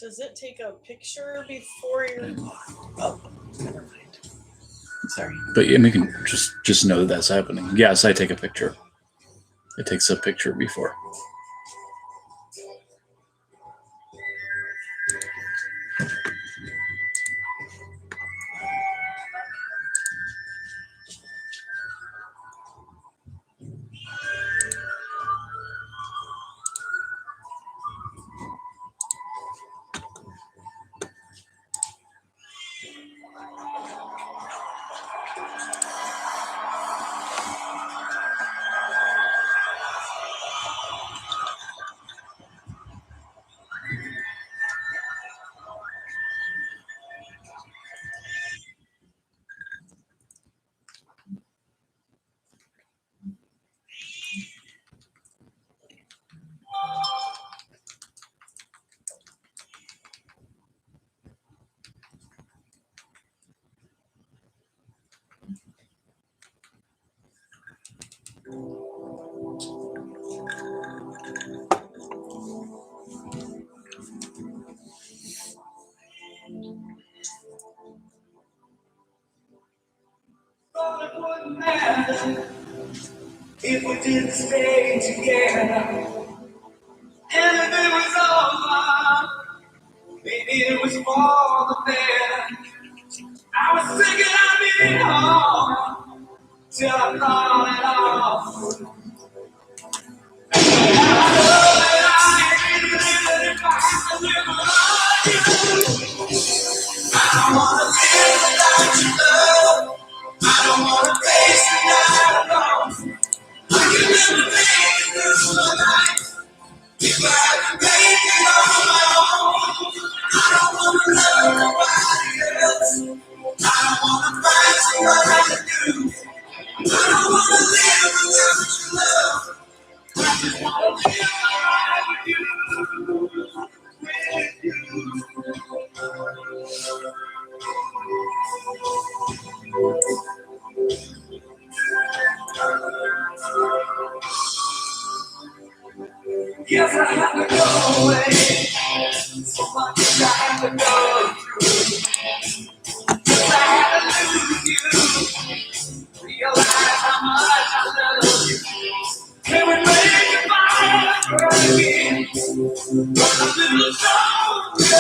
Does it take a picture before you're? Oh, never mind. Sorry, but yeah, we can just know that that's happening. Yes, I take a picture. It takes a picture before. Thought it wouldn't matter if we didn't stay together. And if it was over, maybe it was for the better. I was thinking I'd be home till I thought it all. And I know that I ain't living if I have to live without you. I don't wanna live without your love. I don't wanna face the night alone. I can never make it through my life if I have to make it on my own. I don't wanna love nobody else. I don't wanna find somebody new. I don't wanna live without your love. I just wanna live my life with you. With you. Yes, I have to go away. So much I have to go through. Yes, I have to lose you. Realize how much I love you. Can we make it fire again? Run a little stronger.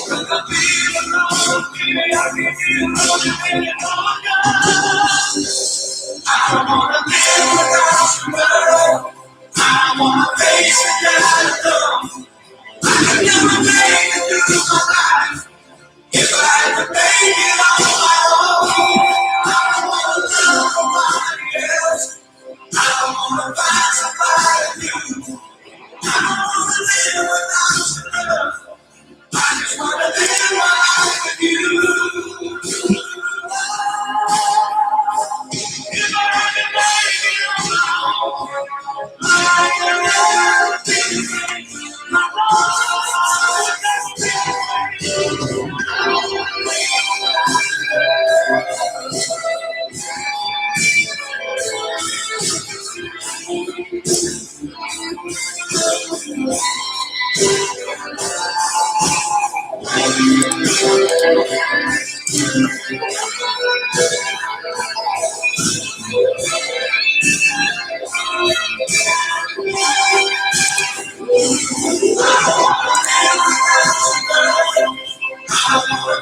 Cause I feel alone, baby. I can feel alone any longer. I don't wanna live without you, love. I wanna face it down alone. I can never make it through my life if I had to make it on my own. I don't wanna love nobody else. I don't wanna find somebody new. I don't wanna live without your love. I just wanna live my life with you. If I had to make it on my own, I can never be my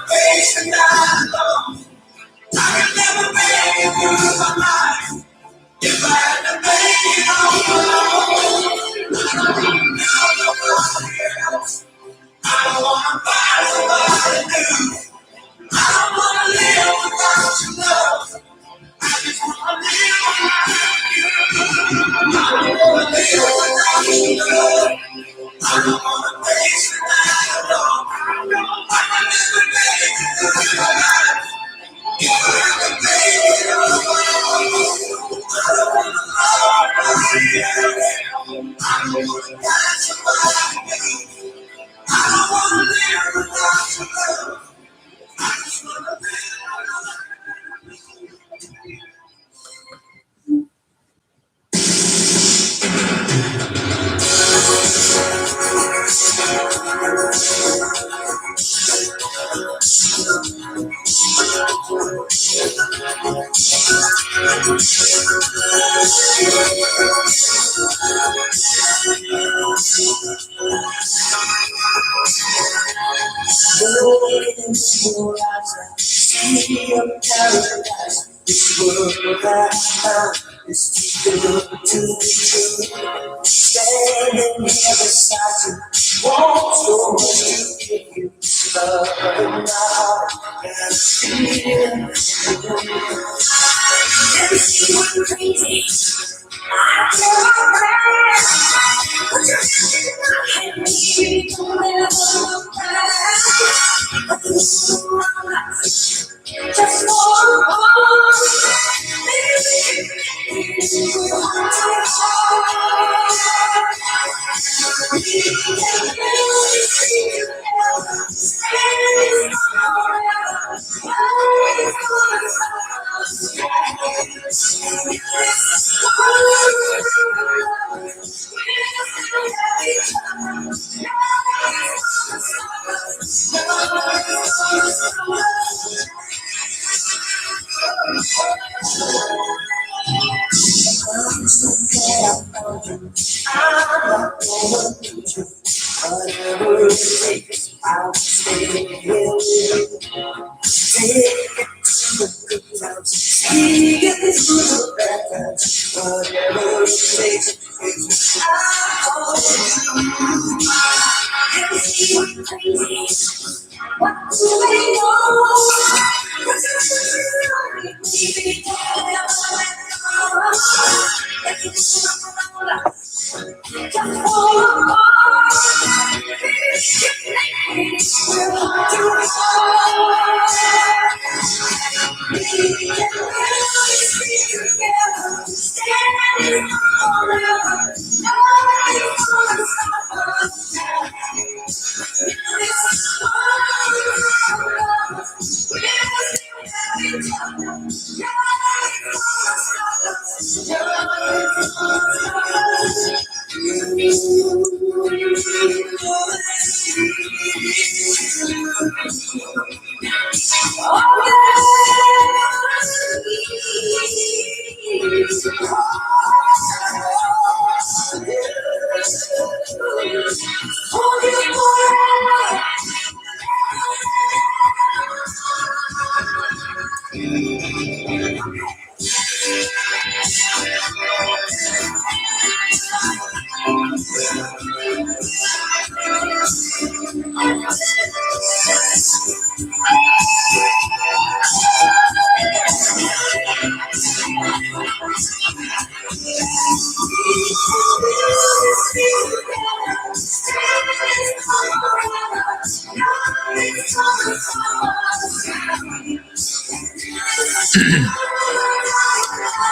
face and I alone. I can never make it through my life if I had to make it on my own. I don't wanna know nobody else. I don't wanna find somebody new. I don't wanna live without your love. your eyes, I see a paradise. This world that I found is too good to be true. Standing here beside you, want so much to give you. Love and heart, and I'm feeling everything crazy. I feel my breath, but you're in my head, baby, don't ever look back. I can see my life just for a moment, baby, we're on to we can really see together, standing forever, fighting for us. Whatever it takes, I'll stay here with you. Take it to the good times, see it through the bad times. Whatever it takes, I'll hold you. Everything crazy. What do they know? What's your baby? Just for a moment, we're on to we can really see together, standing forever, nothing gonna stop us now. This world, we're still having trouble, nothing gonna stop us, nothing gonna stop us.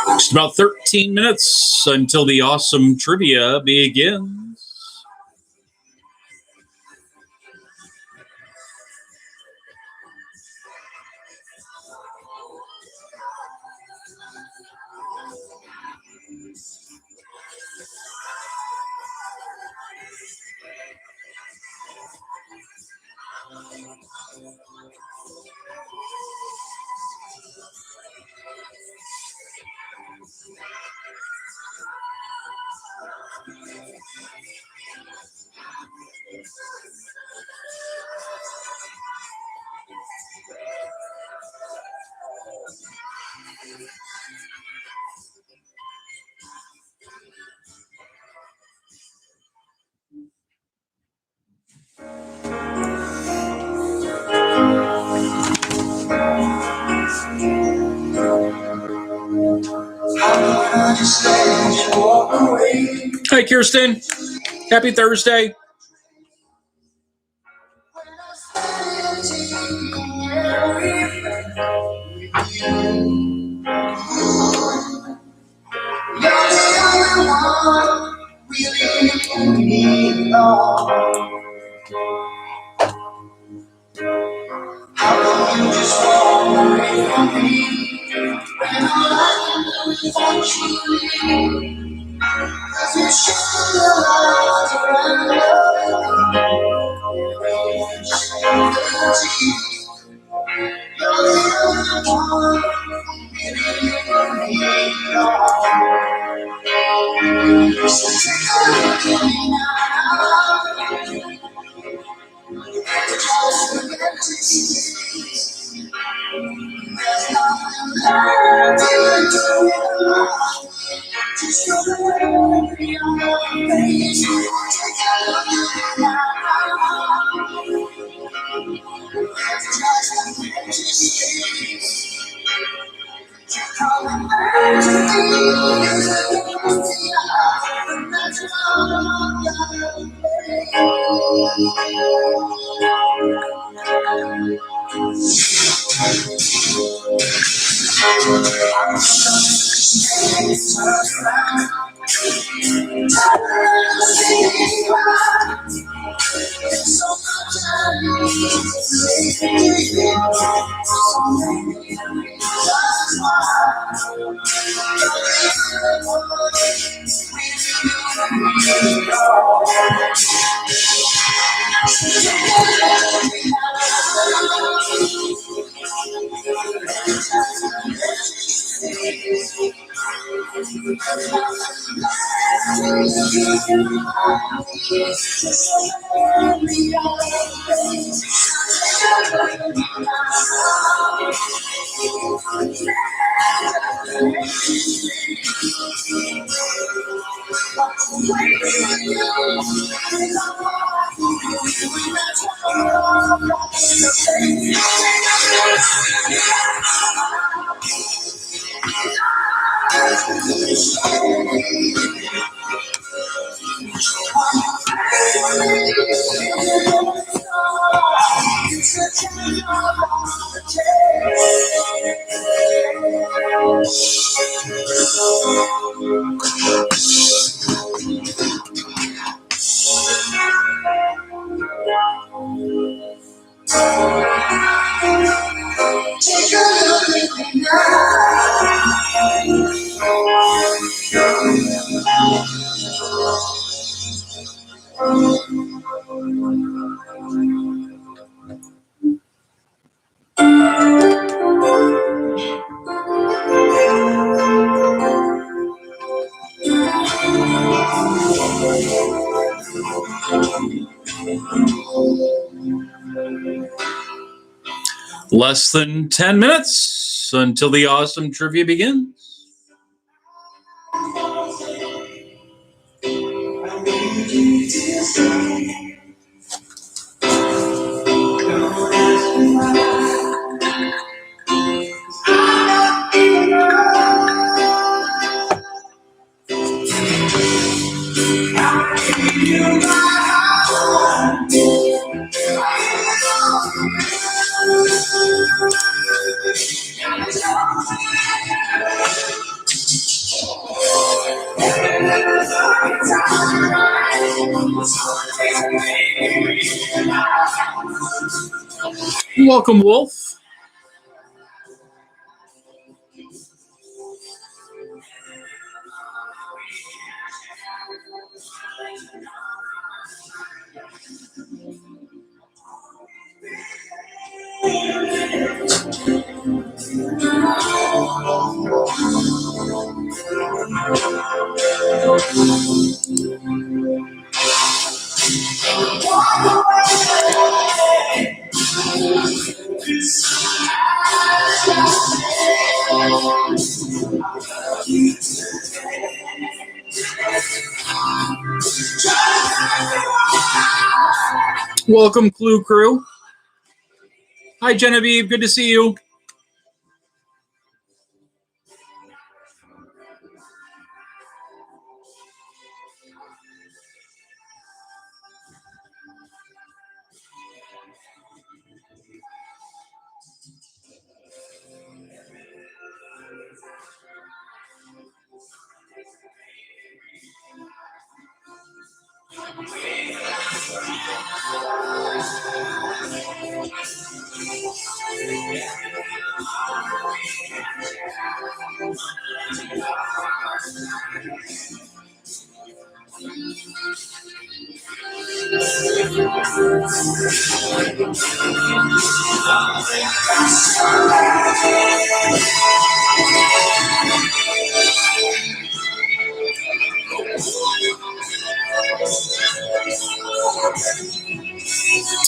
Just about 13 minutes until the awesome trivia begins. Hi, Kirsten. Happy Thursday. Less than 10 minutes until the awesome trivia begins. Welcome, Wolf. Welcome, Clue Crew. Hi, Genevieve. Good to see you.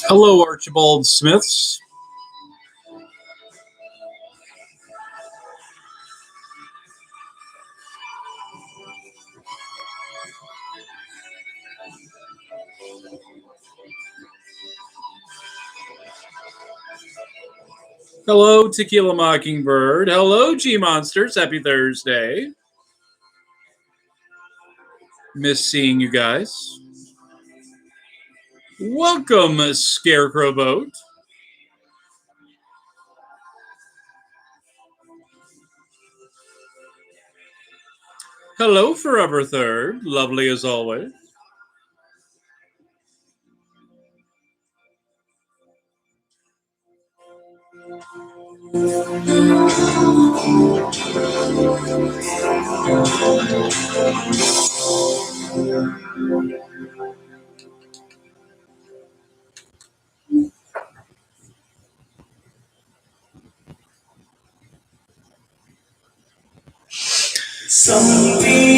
Hello, Archibald Smiths. Hello, Tequila Mockingbird. Hello, G Monsters. Happy Thursday. Miss seeing you guys. Welcome, Scarecrow Boat. Hello, Forever Third. Lovely as always.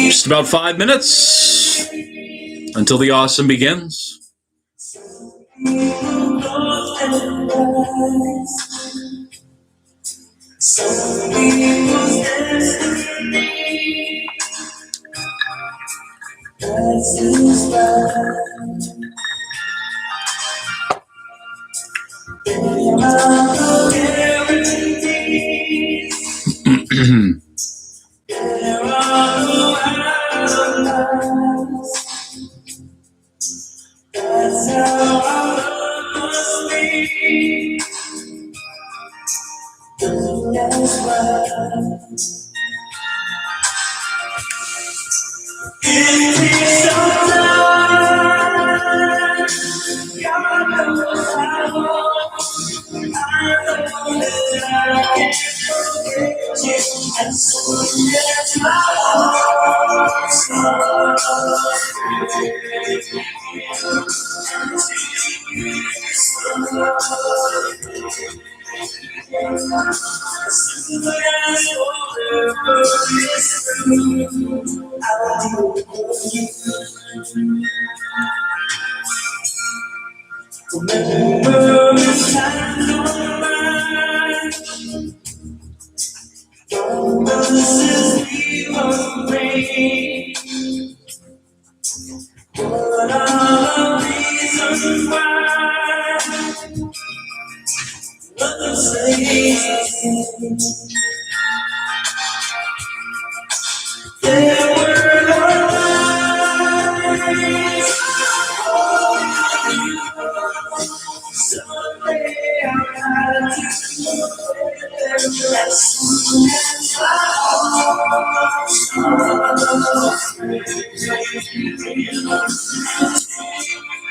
Just about 5 minutes until the awesome begins.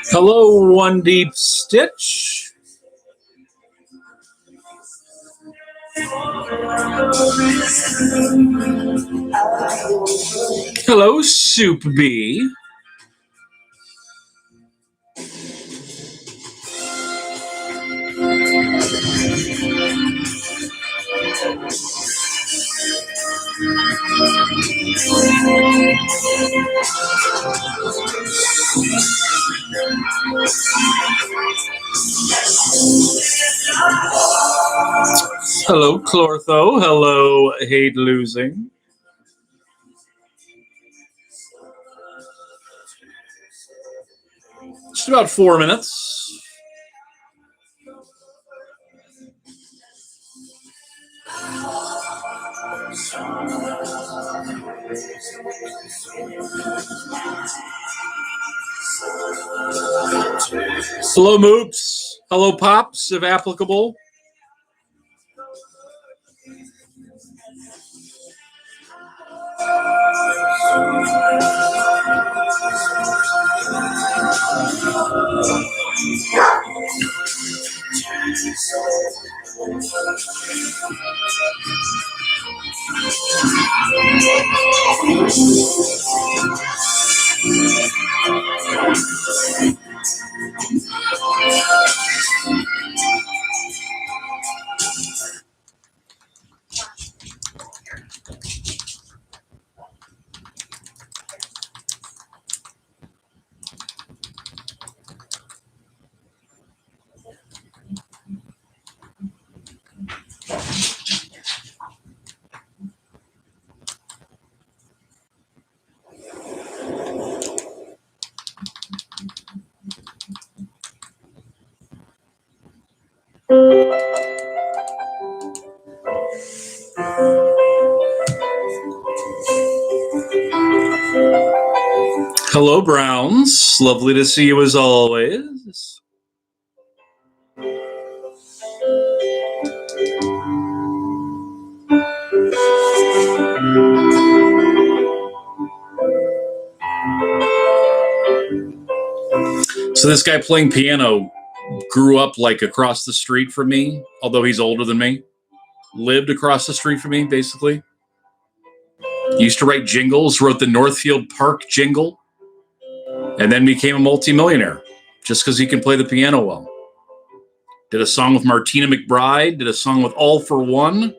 Hello, One Deep Stitch. Hello, Soup Bee. Hello, Clortho. Hello, Hate Losing. Just about 4 minutes. Hello, Moops. Hello, Pops, if applicable. Hello, Browns. Lovely to see you as always. So this guy playing piano grew up like across the street from me, although he's older than me. Lived across the street from me, basically. Used to write jingles, wrote the Northfield Park jingle, and then became a multimillionaire just because he can play the piano well. Did a song with Martina McBride, did a song with All for One,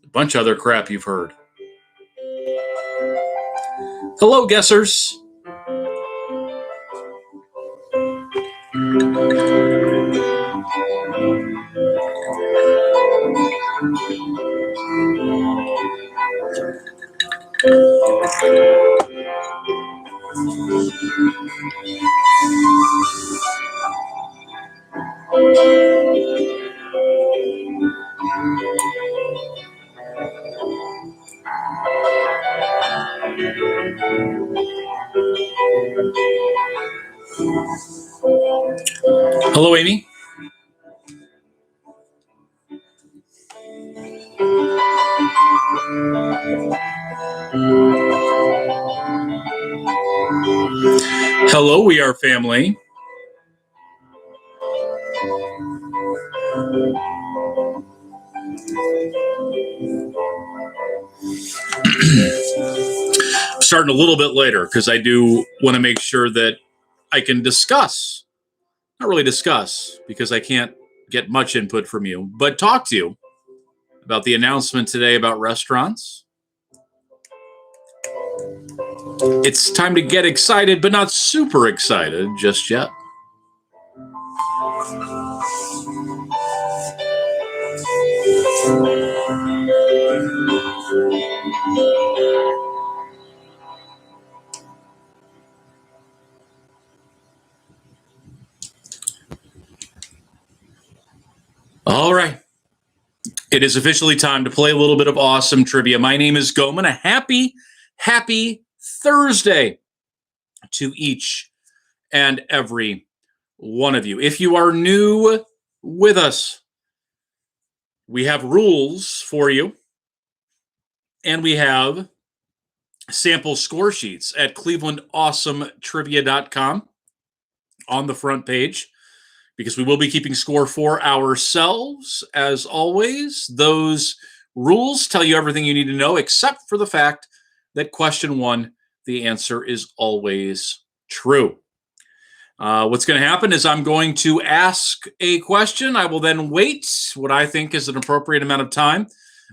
a bunch of other crap you've heard. Hello, guessers. Hello, Amy. Hello, We Are Family. Starting a little bit later because I do want to make sure that I can discuss, not really discuss because I can't get much input from you, but talk to you about the announcement today about restaurants. It's time to get excited, but not super excited just yet. All right. It is officially time to play a little bit of awesome trivia. My name is Goman. A happy Thursday to each and every one of you. If you are new with us, we have rules for you, and we have sample score sheets at clevelandawesometrivia.com on the front page, because we will be keeping score for ourselves, as always. Those rules tell you everything you need to know, except for the fact that question 1, the answer is always true. What's going to happen is I'm going to ask a question. I will then wait what I think is an appropriate amount of time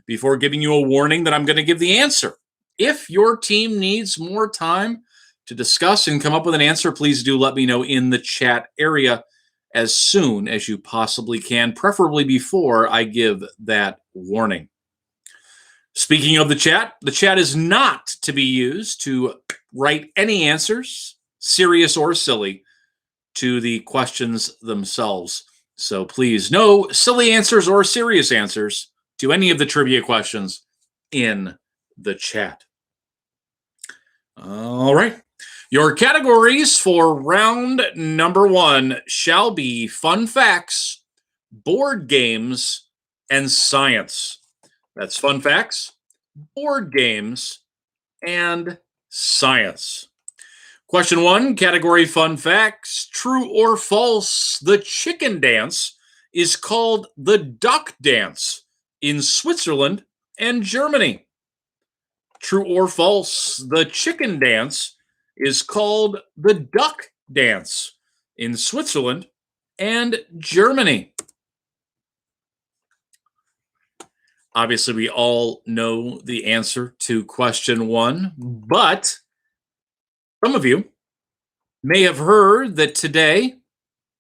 before giving you a warning that I'm going to give the answer. If your team needs more time to discuss and come up with an answer, please do let me know in the chat area as soon as you possibly can, preferably before I give that warning. Speaking of the chat is not to be used to write any answers, serious or silly, to the questions themselves. So please, no silly answers or serious answers to any of the trivia questions in the chat. All right. Your categories for round number 1 shall be fun facts, board games, and science. That's fun facts, board games, and science. Question 1, category fun facts. True or false, the chicken dance is called the duck dance in Switzerland and Germany. True or false, the chicken dance is called the duck dance in Switzerland and Germany. Obviously, we all know the answer to question 1, but some of you may have heard that today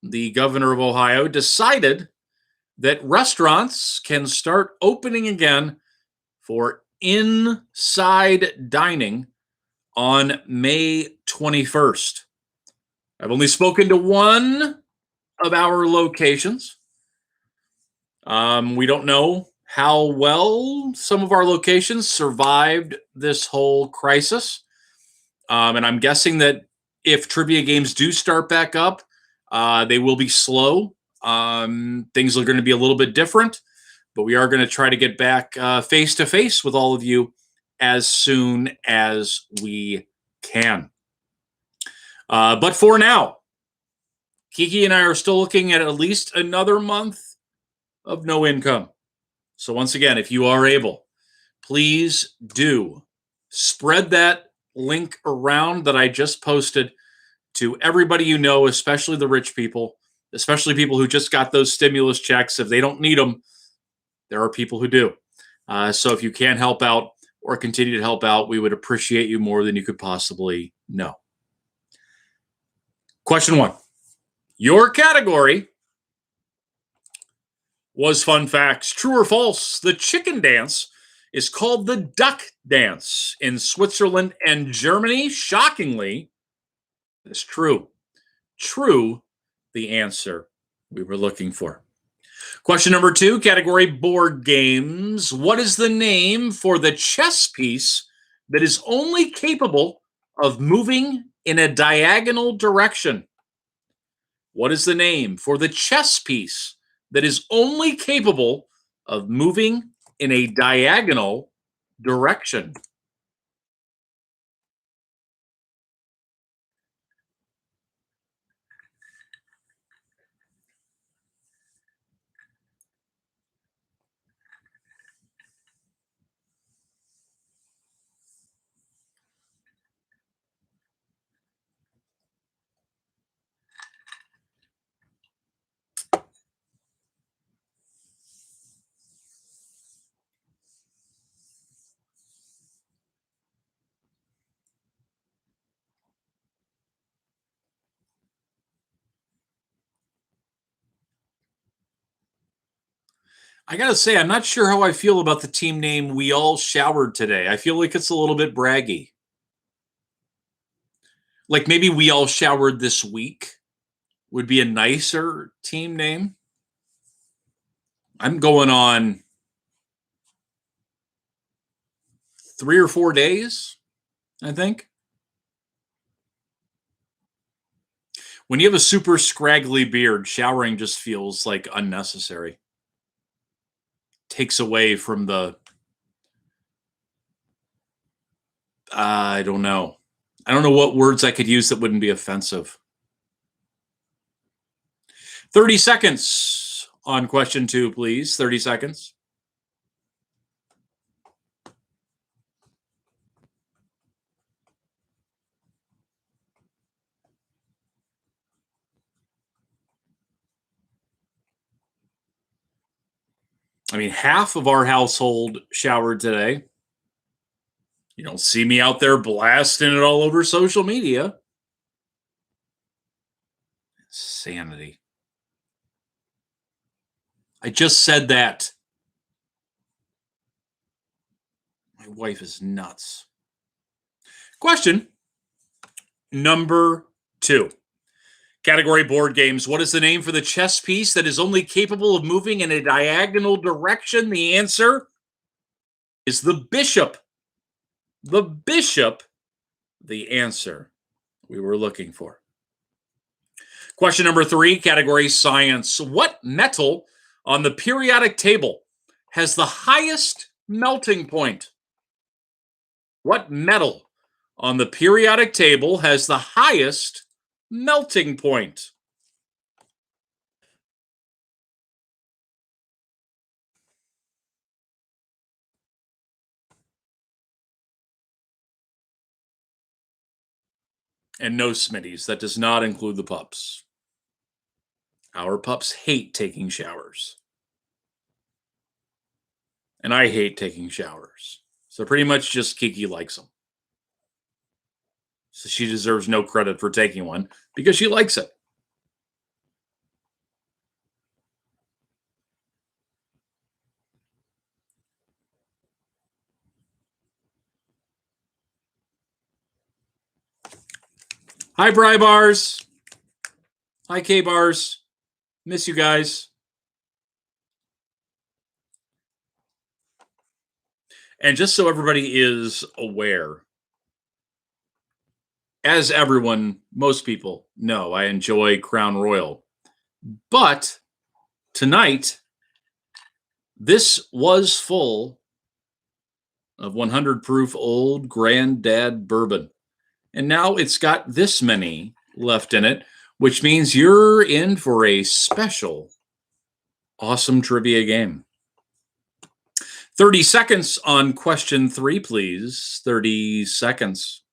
the governor of Ohio decided that restaurants can start opening again for inside dining on May 21st. I've only spoken to one of our locations. We don't know how well some of our locations survived this whole crisis. And I'm guessing that if trivia games do start back up, they will be slow. Things are going to be a little bit different, but we are going to try to get back face to face with all of you as soon as we can. But for now, Kiki and I are still looking at least another month of no income. So once again, if you are able, please do spread that link around that I just posted to everybody you know, especially the rich people, especially people who just got those stimulus checks. If they don't need them, there are people who do. So if you can help out or continue to help out, we would appreciate you more than you could possibly know. Question 1. Your category was fun facts. True or false? The chicken dance is called the duck dance in Switzerland and Germany. Shockingly, it's true. True, the answer we were looking for. Question number 2, category board games. What is the name for the chess piece that is only capable of moving in a diagonal direction? What is the name for the chess piece that is only capable of moving in a diagonal direction? I gotta say, I'm not sure how I feel about the team name We All Showered Today. I feel like it's a little bit braggy. Like maybe We All Showered This Week would be a nicer team name. I'm going on 3 or 4 days, I think. When you have a super scraggly beard, showering just feels like unnecessary. Takes away from the, I don't know. I don't know what words I could use that wouldn't be offensive. 30 seconds on question 2, please. 30 seconds. I mean, half of our household showered today. You don't see me out there blasting it all over social media. Insanity. I just said that. My wife is nuts. Question number 2. Category board games. What is the name for the chess piece that is only capable of moving in a diagonal direction? The answer is the bishop. The bishop, the answer we were looking for. Question number 3, category science. What metal on the periodic table has the highest melting point? What metal on the periodic table has the highest melting point? And no, Smitties, that does not include the pups. Our pups hate taking showers. And I hate taking showers. So pretty much just Kiki likes them. So she deserves no credit for taking one because she likes it. Hi, Bri Bars. Hi, K Bars. Miss you guys. And just so everybody is aware, as everyone, most people know, I enjoy Crown Royal. But tonight, this was full of 100 proof old granddad bourbon. And now it's got this many left in it, which means you're in for a special, awesome trivia game. 30 seconds on question 3, please. 30 seconds.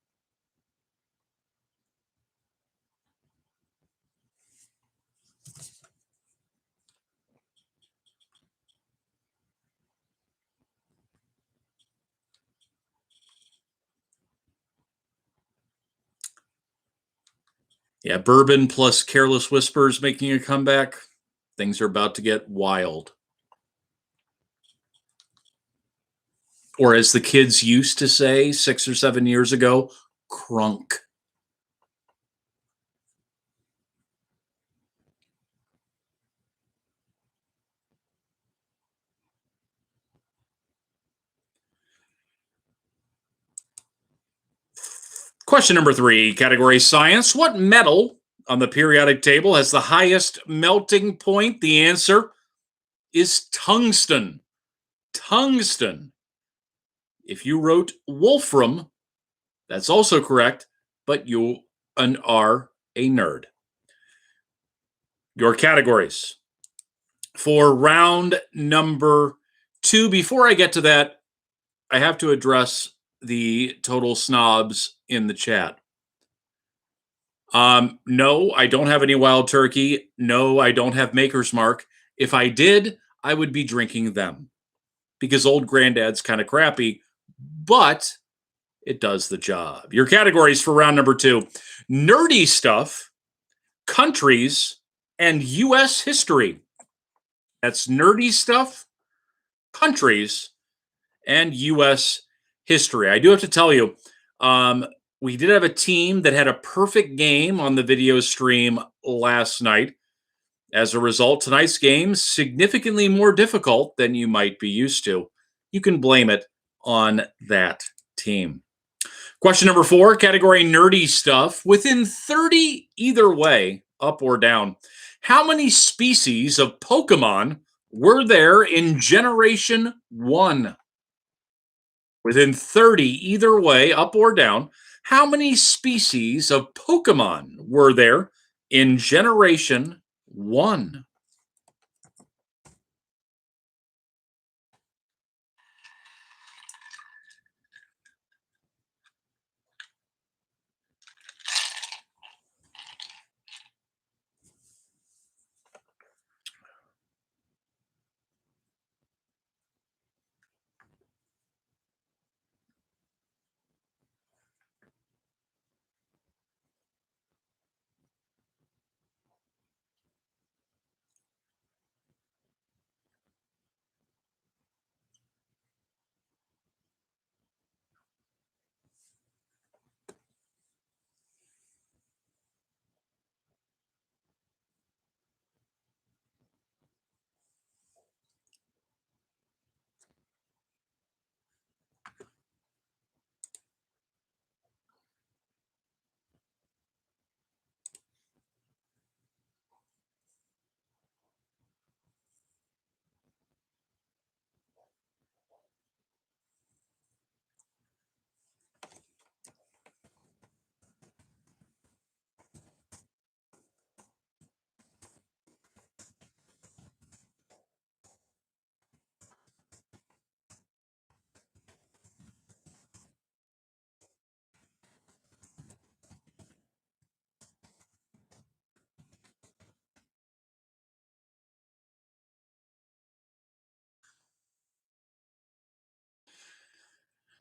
Yeah, bourbon plus Careless Whispers making a comeback. Things are about to get wild. Or as the kids used to say 6 or 7 years ago, crunk. Question number 3, category science. What metal on the periodic table has the highest melting point? The answer is tungsten. Tungsten. If you wrote wolfram, that's also correct, but you are a nerd. Your categories for round number 2. Before I get to that, I have to address the total snobs in the chat. No, I don't have any Wild Turkey. No, I don't have Maker's Mark. If I did, I would be drinking them because Old Granddad's kind of crappy, but it does the job. Your categories for round number 2: nerdy stuff, countries, and U.S. history. That's nerdy stuff, countries, and U.S. history. I do have to tell you, we did have a team that had a perfect game on the video stream last night. As a result, tonight's game is significantly more difficult than you might be used to. You can blame it on that team. Question number 4, category nerdy stuff. Within 30 either way, up or down, how many species of Pokemon were there in Generation 1? Within 30 either way, up or down, how many species of Pokemon were there in Generation 1?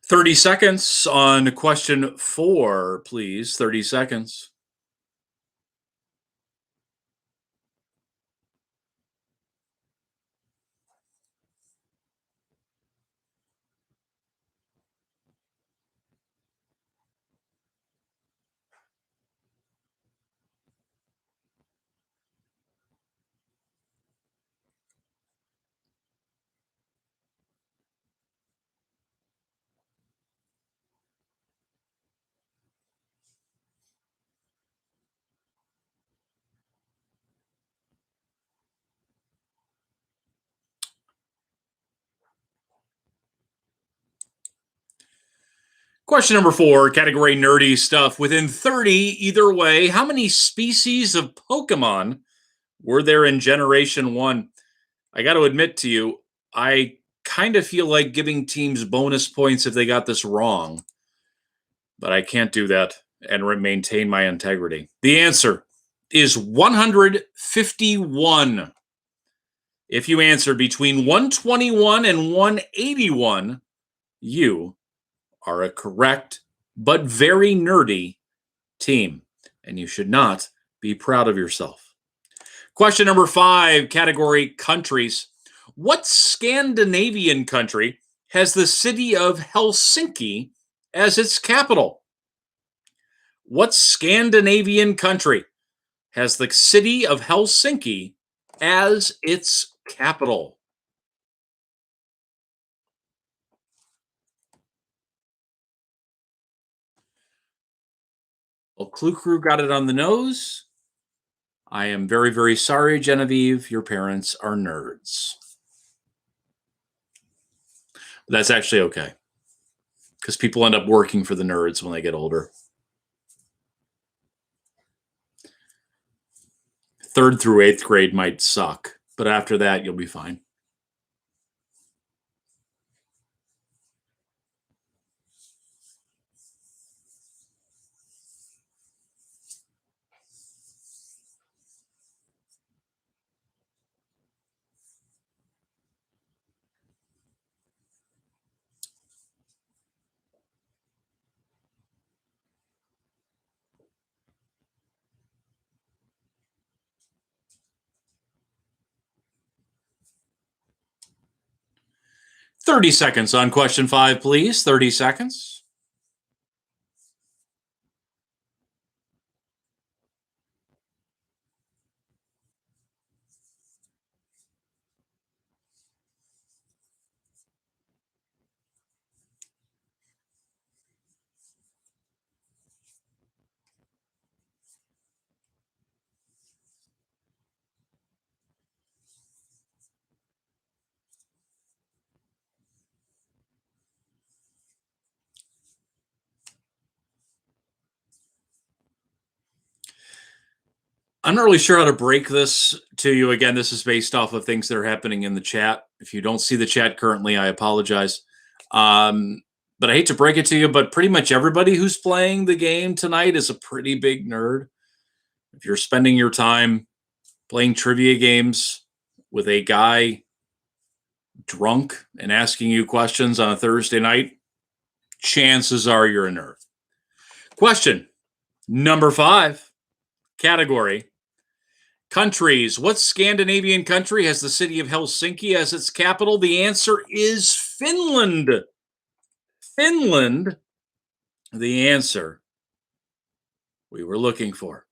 "30 seconds on question 4, please. 30 seconds. Question number 4, category nerdy stuff. Within 30, either way, how many species of Pokemon were there in Generation 1? I got to admit to you, I kind of feel like giving teams bonus points if they got this wrong, but I can't do that and maintain my integrity. The answer is 151. If you answer between 121 and 181, you are a correct but very nerdy team, and you should not be proud of yourself. Question number 5, category countries. What Scandinavian country has the city of Helsinki as its capital? What Scandinavian country has the city of Helsinki as its capital? Well, Clue Crew got it on the nose. I am very, very sorry, Genevieve. Your parents are nerds. But that's actually okay, because people end up working for the nerds when they get older. 3rd through 8th grade might suck, but after that, you'll be fine. "30 seconds on question 5, please. 30 seconds. I'm not really sure how to break this to you. Again, this is based off of things that are happening in the chat. If you don't see the chat currently, I apologize. But I hate to break it to you, but pretty much everybody who's playing the game tonight is a pretty big nerd. If you're spending your time playing trivia games with a guy drunk and asking you questions on a Thursday night, chances are you're a nerd. Question number 5, category countries. What Scandinavian country has the city of Helsinki as its capital? The answer is Finland. Finland, the answer we were looking for.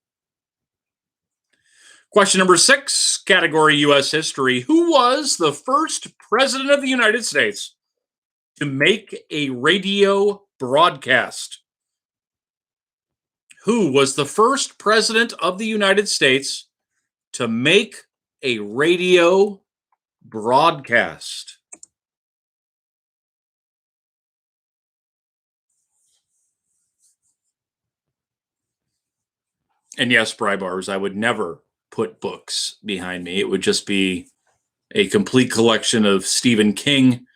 Question number 6, category U.S. history. Who was the first president of the United States to make a radio broadcast? Who was the first president of the United States to make a radio broadcast? And yes, Brybars, I would never put books behind me. It would just be a complete collection of Stephen King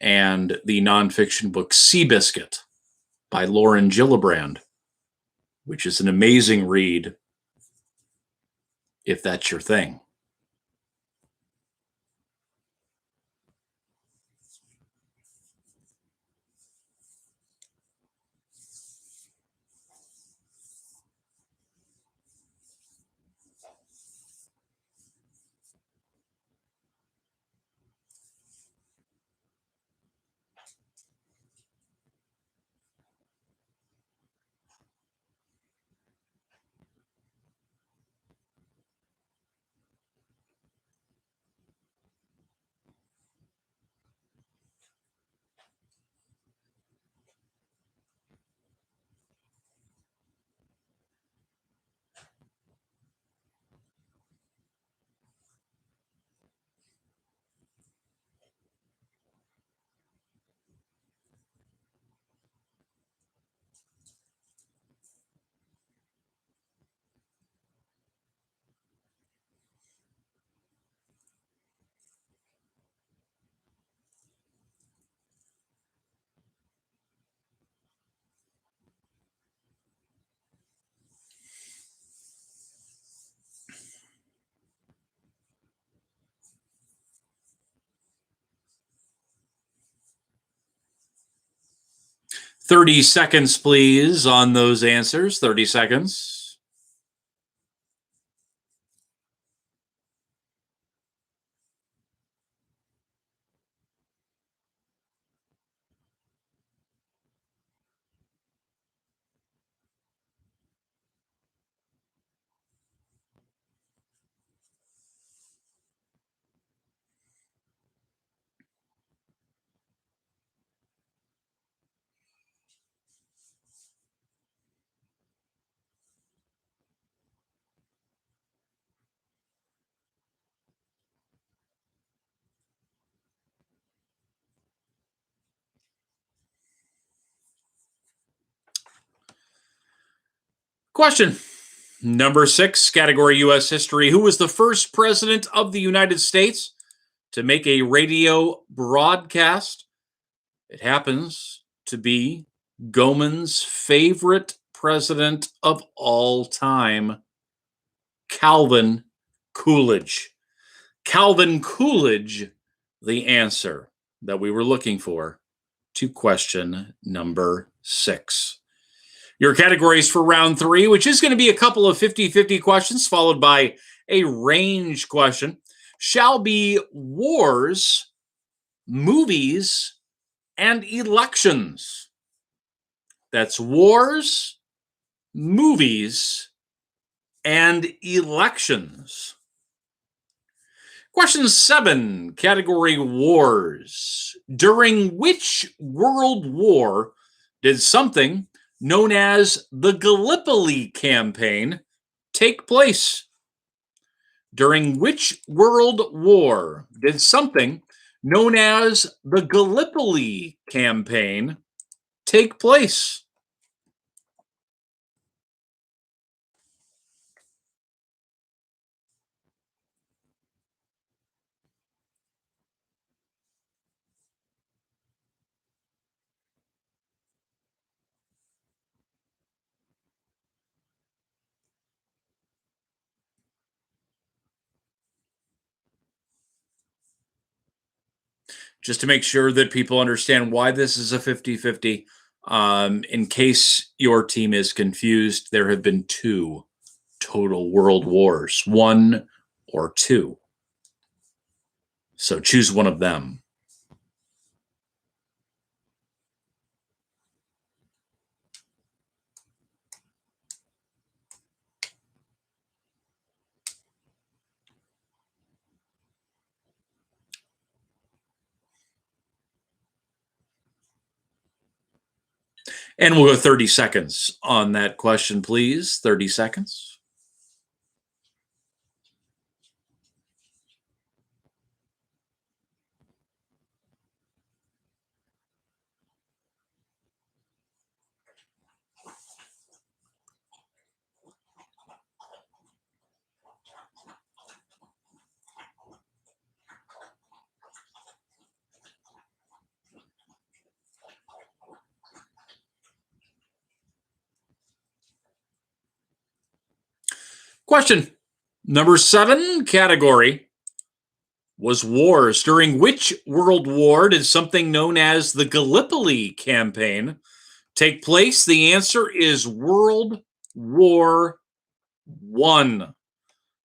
and the nonfiction book Seabiscuit by Lauren Gillibrand, which is an amazing read if that's your thing. 30 seconds, please, on those answers. 30 seconds. Question number 6, category U.S. history. Who was the first president of the United States to make a radio broadcast? It happens to be Goman's favorite president of all time, Calvin Coolidge. Calvin Coolidge, the answer that we were looking for to question number 6. Your categories for round 3, which is going to be a couple of 50-50 questions followed by a range question, shall be wars, movies, and elections. That's wars, movies, and elections. Question 7, category wars. During which world war did something known as the Gallipoli Campaign take place? During which world war did something known as the Gallipoli Campaign take place? Just to make sure that people understand why this is a 50-50, in case your team is confused, there have been 2 total world wars, 1 or 2. So choose one of them. And we'll go 30 seconds on that question, please. 30 seconds. Question number 7, category was wars. During which world war did something known as the Gallipoli Campaign take place? The answer is World War I.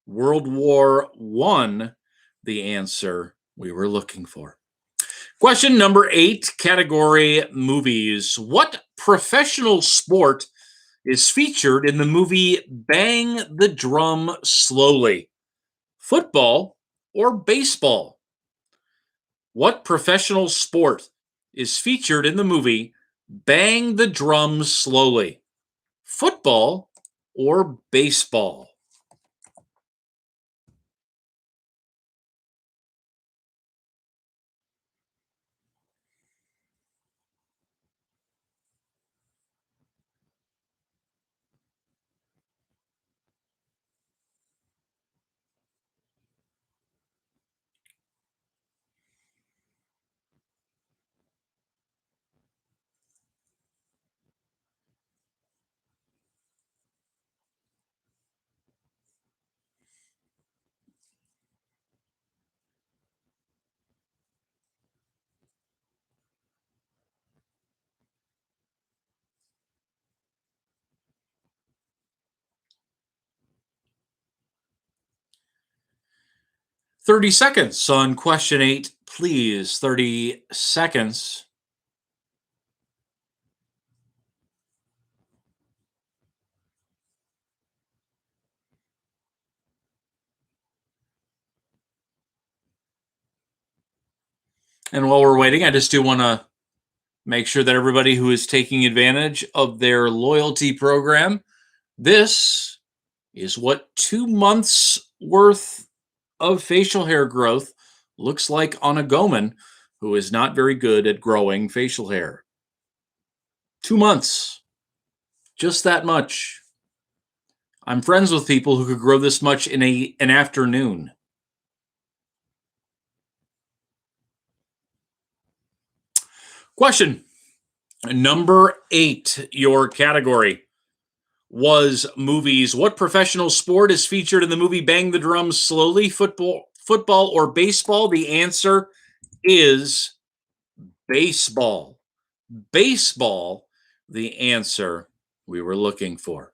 World War I, the answer we were looking for. Question number 8, category movies. What professional sport is featured in the movie Bang the Drum Slowly? Football or baseball? What professional sport is featured in the movie Bang the Drum Slowly? Football or baseball? 30 seconds on question 8, please. 30 seconds. And while we're waiting, I just do want to make sure that everybody who is taking advantage of their loyalty program, this is what 2 months worth of facial hair growth looks like on a Goman who is not very good at growing facial hair. 2 months. Just that much. I'm friends with people who could grow this much in an afternoon. Question number 8, your category was movies. What professional sport is featured in the movie Bang the Drum Slowly? Football or baseball? The answer is baseball. Baseball, the answer we were looking for.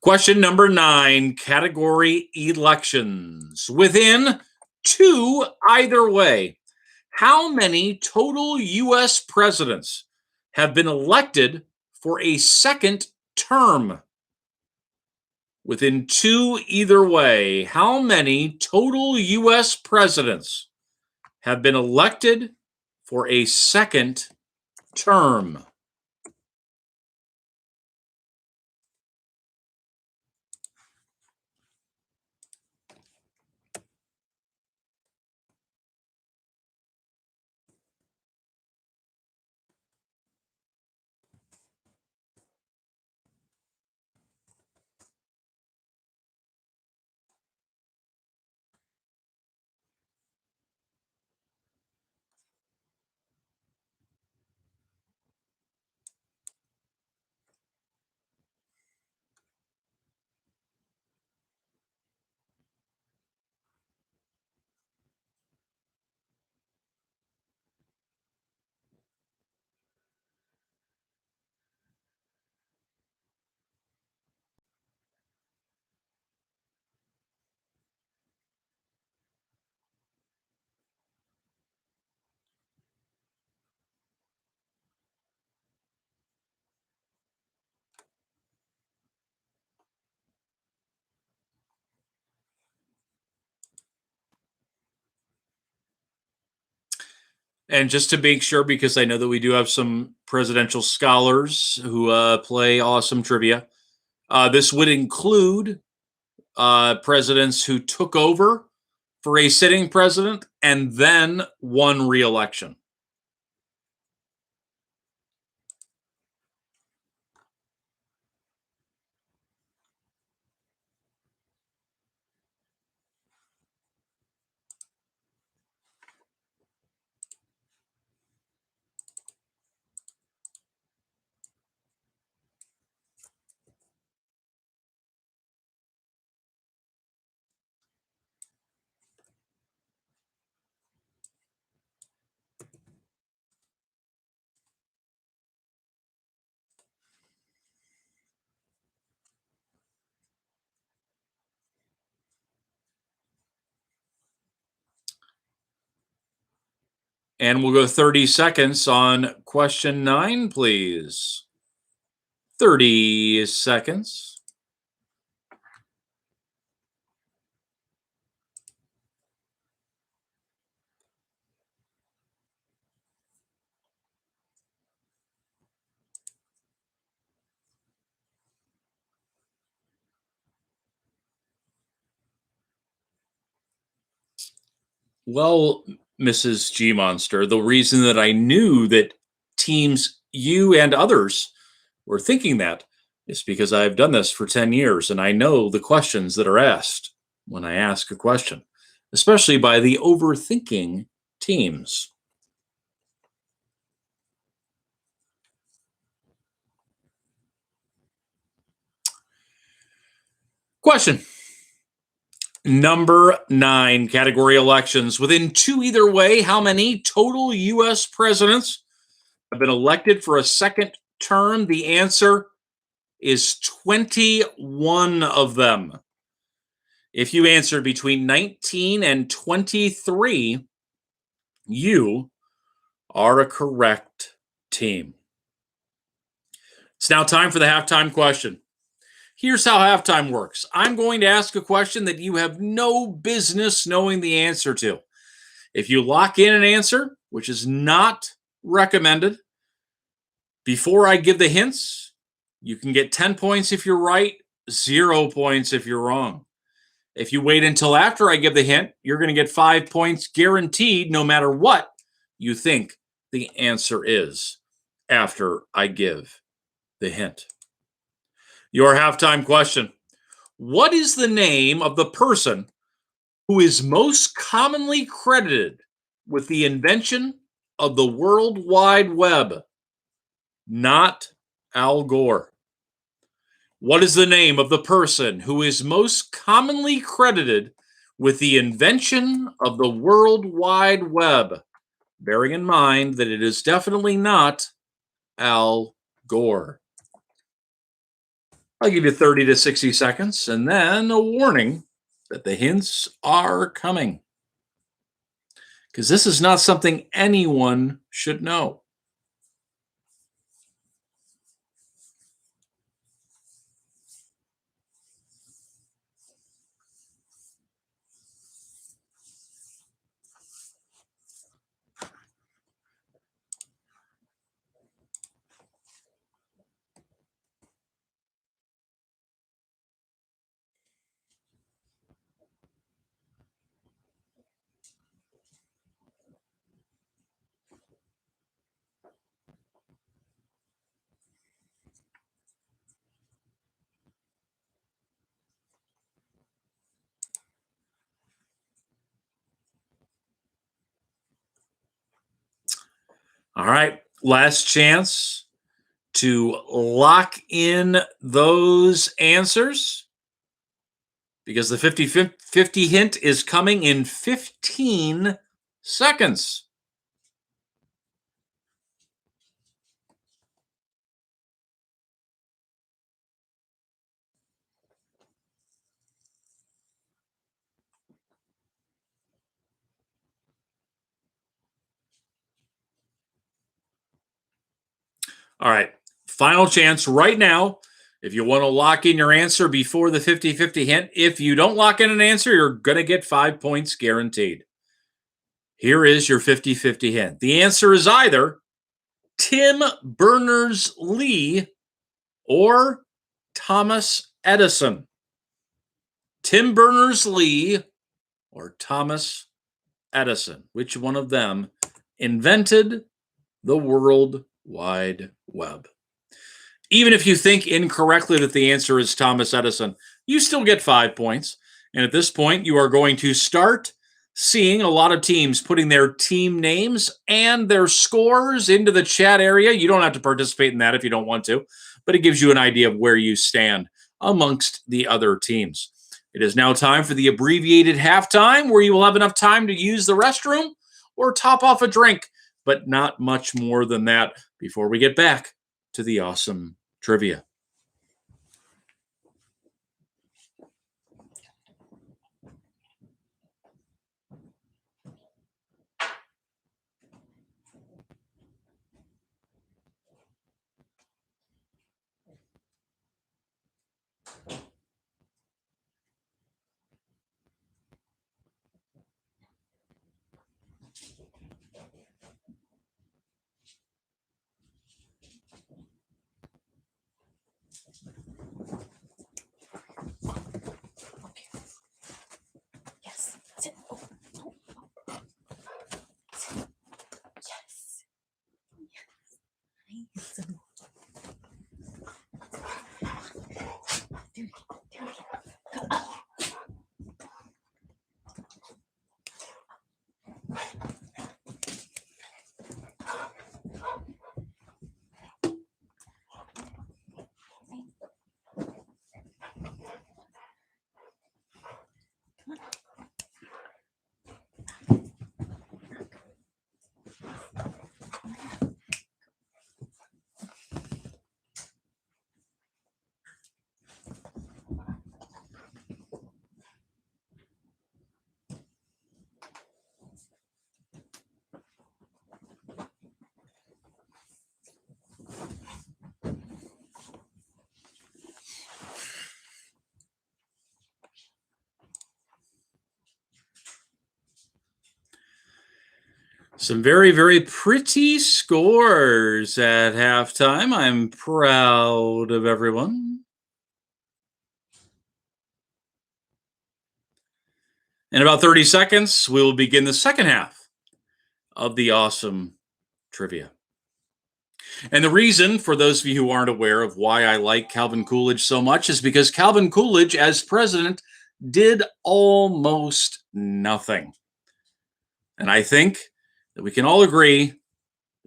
Question number 9, category elections. Within 2 either way, how many total U.S. presidents have been elected for a second term? Within 2 either way, how many total U.S. presidents have been elected for a second term? And just to make sure, because I know that we do have some presidential scholars who play awesome trivia, this would include presidents who took over for a sitting president and then won re-election. And we'll go 30 seconds on question 9, please. 30 seconds. Well, Mrs. G Monster, the reason that I knew that teams, you and others, were thinking that is because I've done this for 10 years and I know the questions that are asked when I ask a question, especially by the overthinking teams. Question number 9, category elections. Within 2 either way, how many total U.S. presidents have been elected for a second term? The answer is 21 of them. If you answered between 19 and 23, you are a correct team. It's now time for the halftime question. Here's how halftime works. I'm going to ask a question that you have no business knowing the answer to. If you lock in an answer, which is not recommended, before I give the hints, you can get 10 points if you're right, 0 points if you're wrong. If you wait until after I give the hint, you're going to get 5 points guaranteed no matter what you think the answer is after I give the hint. Your halftime question. What is the name of the person who is most commonly credited with the invention of the World Wide Web? Not Al Gore. What is the name of the person who is most commonly credited with the invention of the World Wide Web? Bearing in mind that it is definitely not Al Gore. I'll give you 30 to 60 seconds and then a warning that the hints are coming. Because this is not something anyone should know. All right, last chance to lock in those answers because the 50-50 hint is coming in 15 seconds. All right, final chance right now. If you want to lock in your answer before the 50-50 hint, if you don't lock in an answer, you're going to get 5 points guaranteed. Here is your 50-50 hint. The answer is either Tim Berners-Lee or Thomas Edison. Tim Berners-Lee or Thomas Edison. Which one of them invented the World Wide Web? Even if you think incorrectly that the answer is Thomas Edison, you still get 5 points. And at this point, you are going to start seeing a lot of teams putting their team names and their scores into the chat area. You don't have to participate in that if you don't want to, but it gives you an idea of where you stand amongst the other teams. It is now time for the abbreviated halftime, where you will have enough time to use the restroom or top off a drink, but not much more than that before we get back to the awesome trivia. Some very, very pretty scores at halftime. I'm proud of everyone. In about 30 seconds, we will begin the second half of the awesome trivia. And the reason, for those of you who aren't aware of why I like Calvin Coolidge so much, is because Calvin Coolidge, as president, did almost nothing. And I think that we can all agree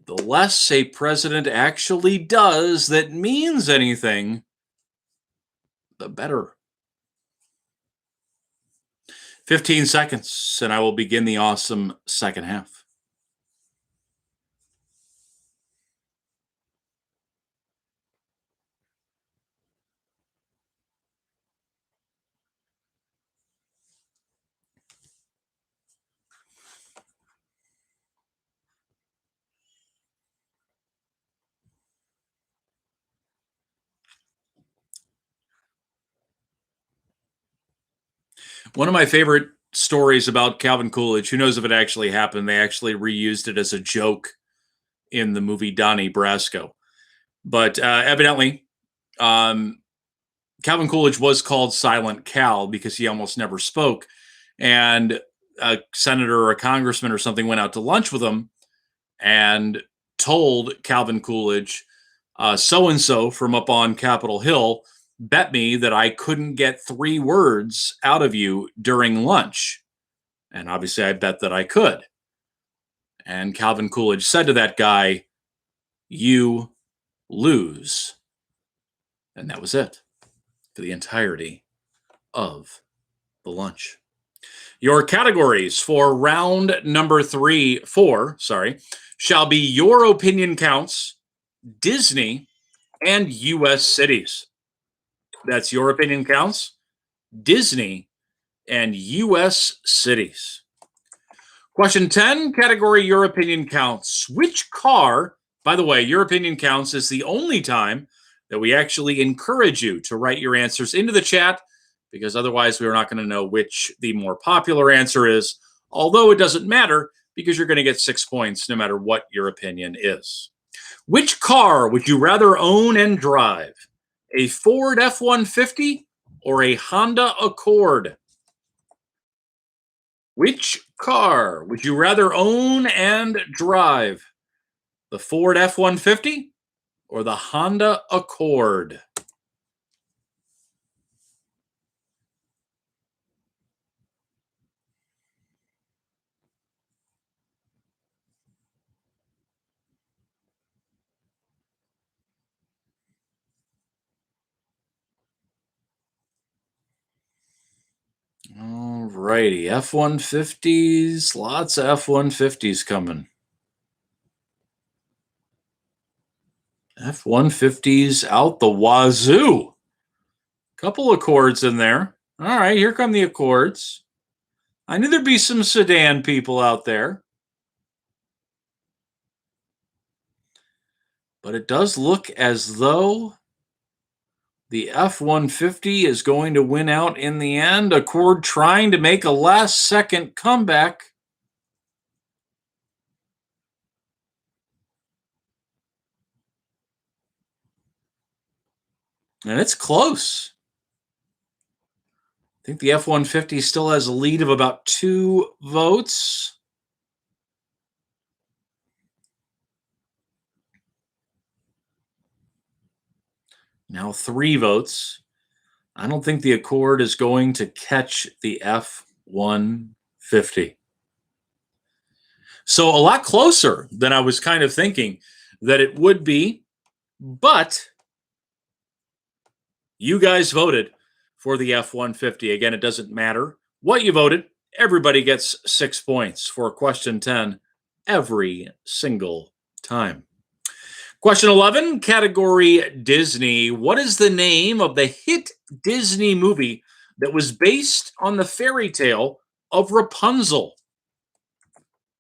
the less a president actually does that means anything, the better. 15 seconds, and I will begin the awesome second half. One of my favorite stories about Calvin Coolidge, who knows if it actually happened, they actually reused it as a joke in the movie Donnie Brasco. But evidently, Calvin Coolidge was called Silent Cal because he almost never spoke. And a senator or a congressman or something went out to lunch with him and told Calvin Coolidge, so-and-so from up on Capitol Hill bet me that I couldn't get 3 words out of you during lunch. And obviously I bet that I could. And Calvin Coolidge said to that guy, "You lose." And that was it for the entirety of the lunch. Your categories for round number 4 shall be Your Opinion Counts, Disney, and U.S. cities. That's Your Opinion Counts, Disney, and U.S. cities. Question 10, category Your Opinion Counts. Which car, by the way, Your Opinion Counts is the only time that we actually encourage you to write your answers into the chat, because otherwise we're not going to know which the more popular answer is, although it doesn't matter because you're going to get 6 points no matter what your opinion is. Which car would you rather own and drive? A Ford F-150 or a Honda Accord? Which car would you rather own and drive? The Ford F-150 or the Honda Accord? All righty, F-150s, lots of F-150s coming. F-150s out the wazoo. Couple Accords in there. All right, here come the Accords. I knew there'd be some sedan people out there. But it does look as though the F-150 is going to win out in the end. Accord trying to make a last-second comeback. And it's close. I think the F-150 still has a lead of about 2 votes. Now 3 votes. I don't think the Accord is going to catch the F-150. So a lot closer than I was kind of thinking that it would be, but you guys voted for the F-150. Again, it doesn't matter what you voted. Everybody gets 6 points for question 10 every single time. Question 11, category Disney. What is the name of the hit Disney movie that was based on the fairy tale of Rapunzel?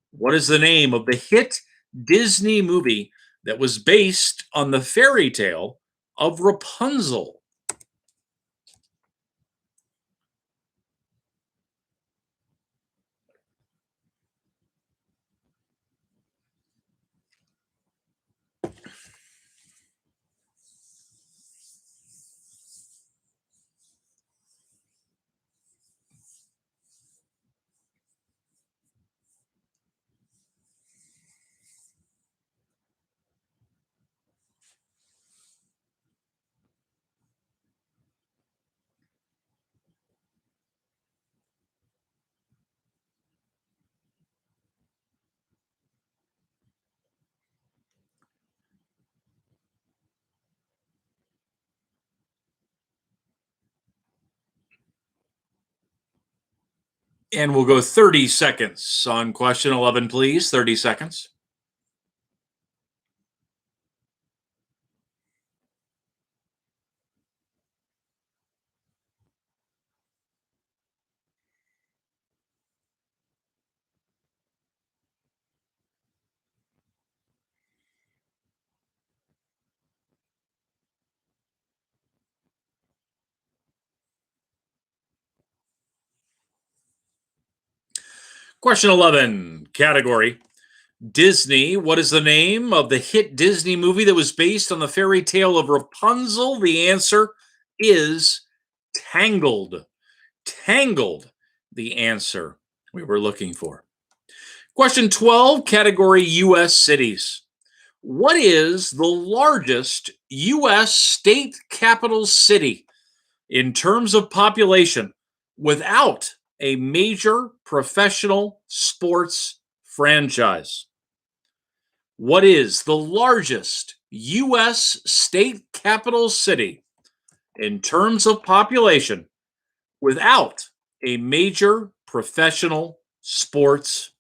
What is the name of the hit Disney movie that was based on the fairy tale of Rapunzel? And we'll go 30 seconds on question 11, please. 30 seconds. Question 11, category Disney. What is the name of the hit Disney movie that was based on the fairy tale of Rapunzel? The answer is Tangled. Tangled, the answer we were looking for. Question 12, category U.S. cities. What is the largest U.S. state capital city in terms of population without a major professional sports franchise? What is the largest U.S. state capital city in terms of population without a major professional sports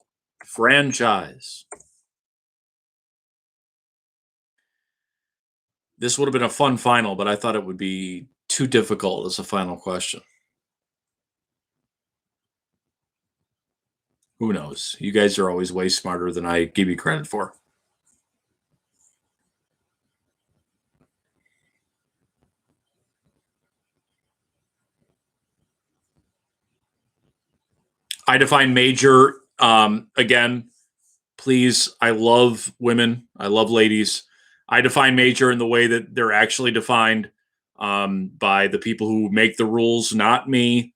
franchise? This would have been a fun final, but I thought it would be too difficult as a final question. Who knows? You guys are always way smarter than I give you credit for. I define major, again, please, I love women. I love ladies. I define major in the way that they're actually defined by the people who make the rules, not me.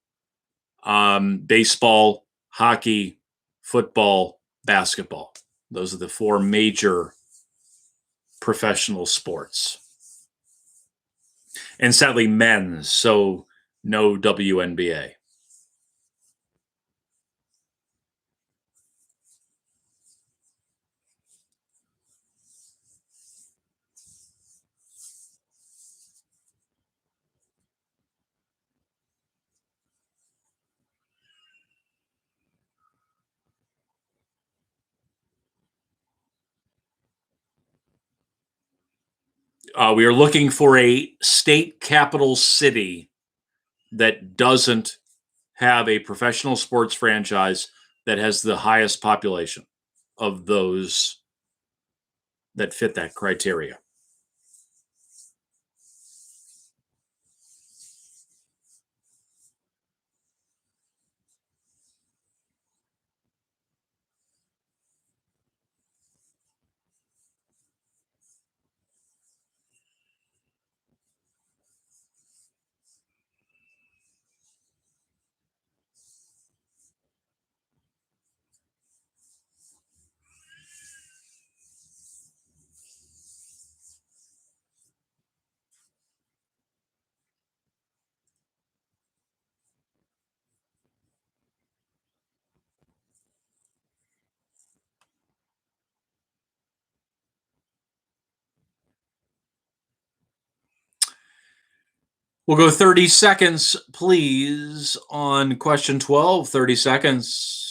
Baseball, hockey, football, basketball. Those are the four major professional sports. And sadly, men's, so no WNBA. We are looking for a state capital city that doesn't have a professional sports franchise that has the highest population of those that fit that criteria. We'll go 30 seconds, please, on question 12. 30 seconds.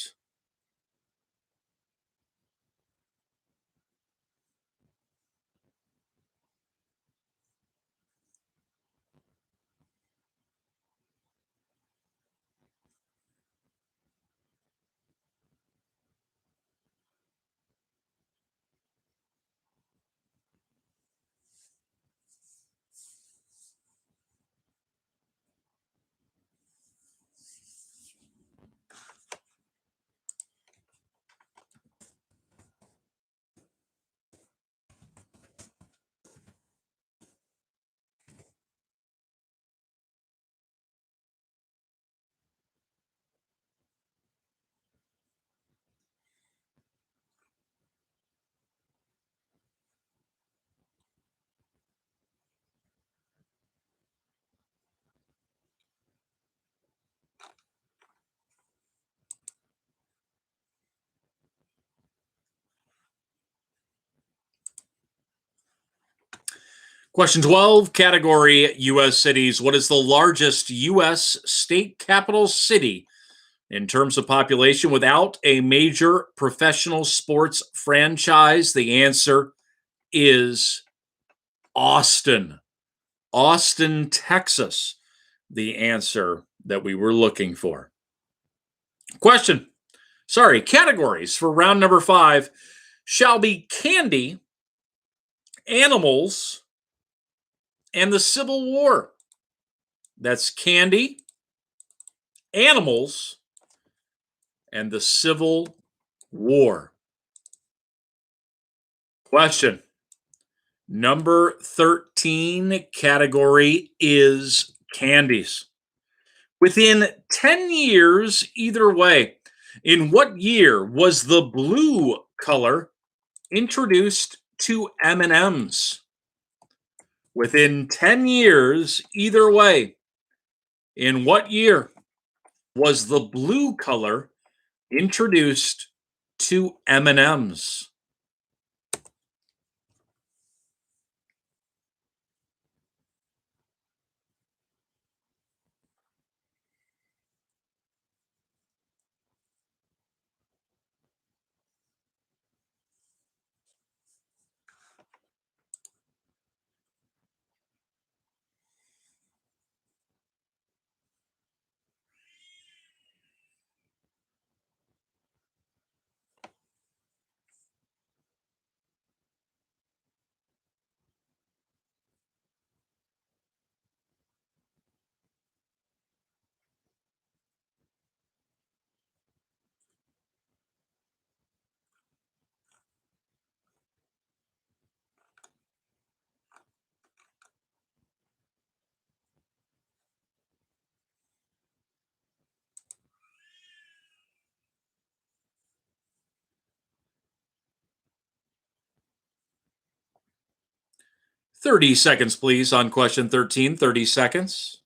Question 12, category U.S. cities. What is the largest U.S. state capital city In terms of population, without a major professional sports franchise, the answer is Austin. Austin, Texas, the answer that we were looking for. Categories for round number 5 shall be candy, animals, and the Civil War. That's candy, animals, and the Civil War. Question number 13 category is candies. Within 10 years, either way, in what year was the blue color introduced to M&Ms? Within 10 years, either way, in what year was the blue color introduced to M&Ms? "30 seconds, please, on question 13. 30 seconds.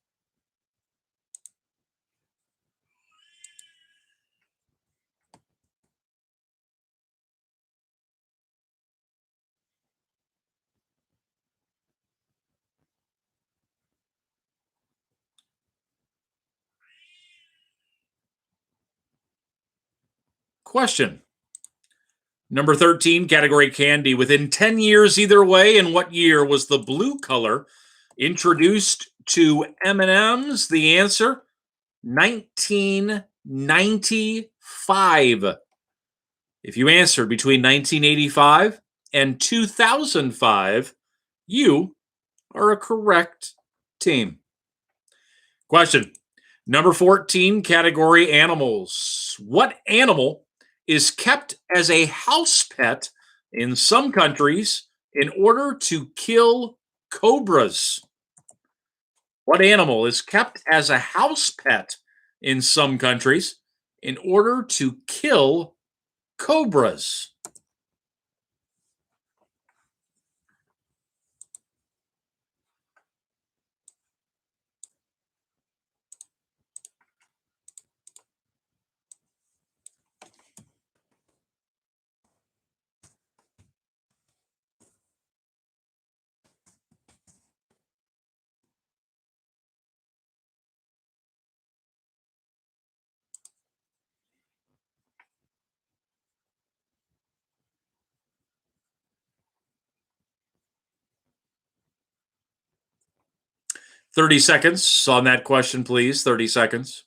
Question number 13, category candy. Within 10 years, either way, in what year was the blue color introduced to M&Ms? The answer, 1995. If you answered between 1985 and 2005, you are a correct team. Question number 14, category animals. What animal is kept as a house pet in some countries in order to kill cobras? What animal is kept as a house pet in some countries in order to kill cobras? "30 seconds on that question, please. 30 seconds.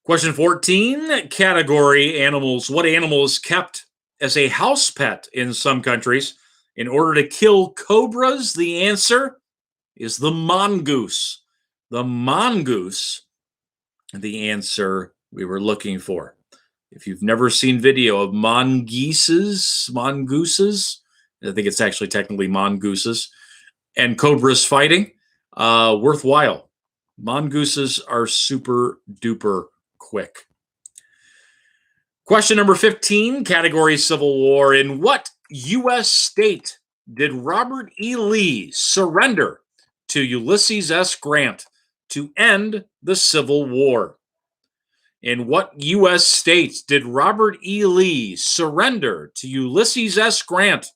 Question 14, category animals. What animal is kept as a house pet in some countries in order to kill cobras? The answer is the mongoose. The mongoose, the answer we were looking for. If you've never seen video of mongooses, I think it's actually technically mongooses, and cobras fighting, worthwhile. Mongooses are super duper quick. Question number 15, category Civil War. In what U.S. state did Robert E. Lee surrender to Ulysses S. Grant to end the Civil War? In what U.S. states did Robert E. Lee surrender to Ulysses S. Grant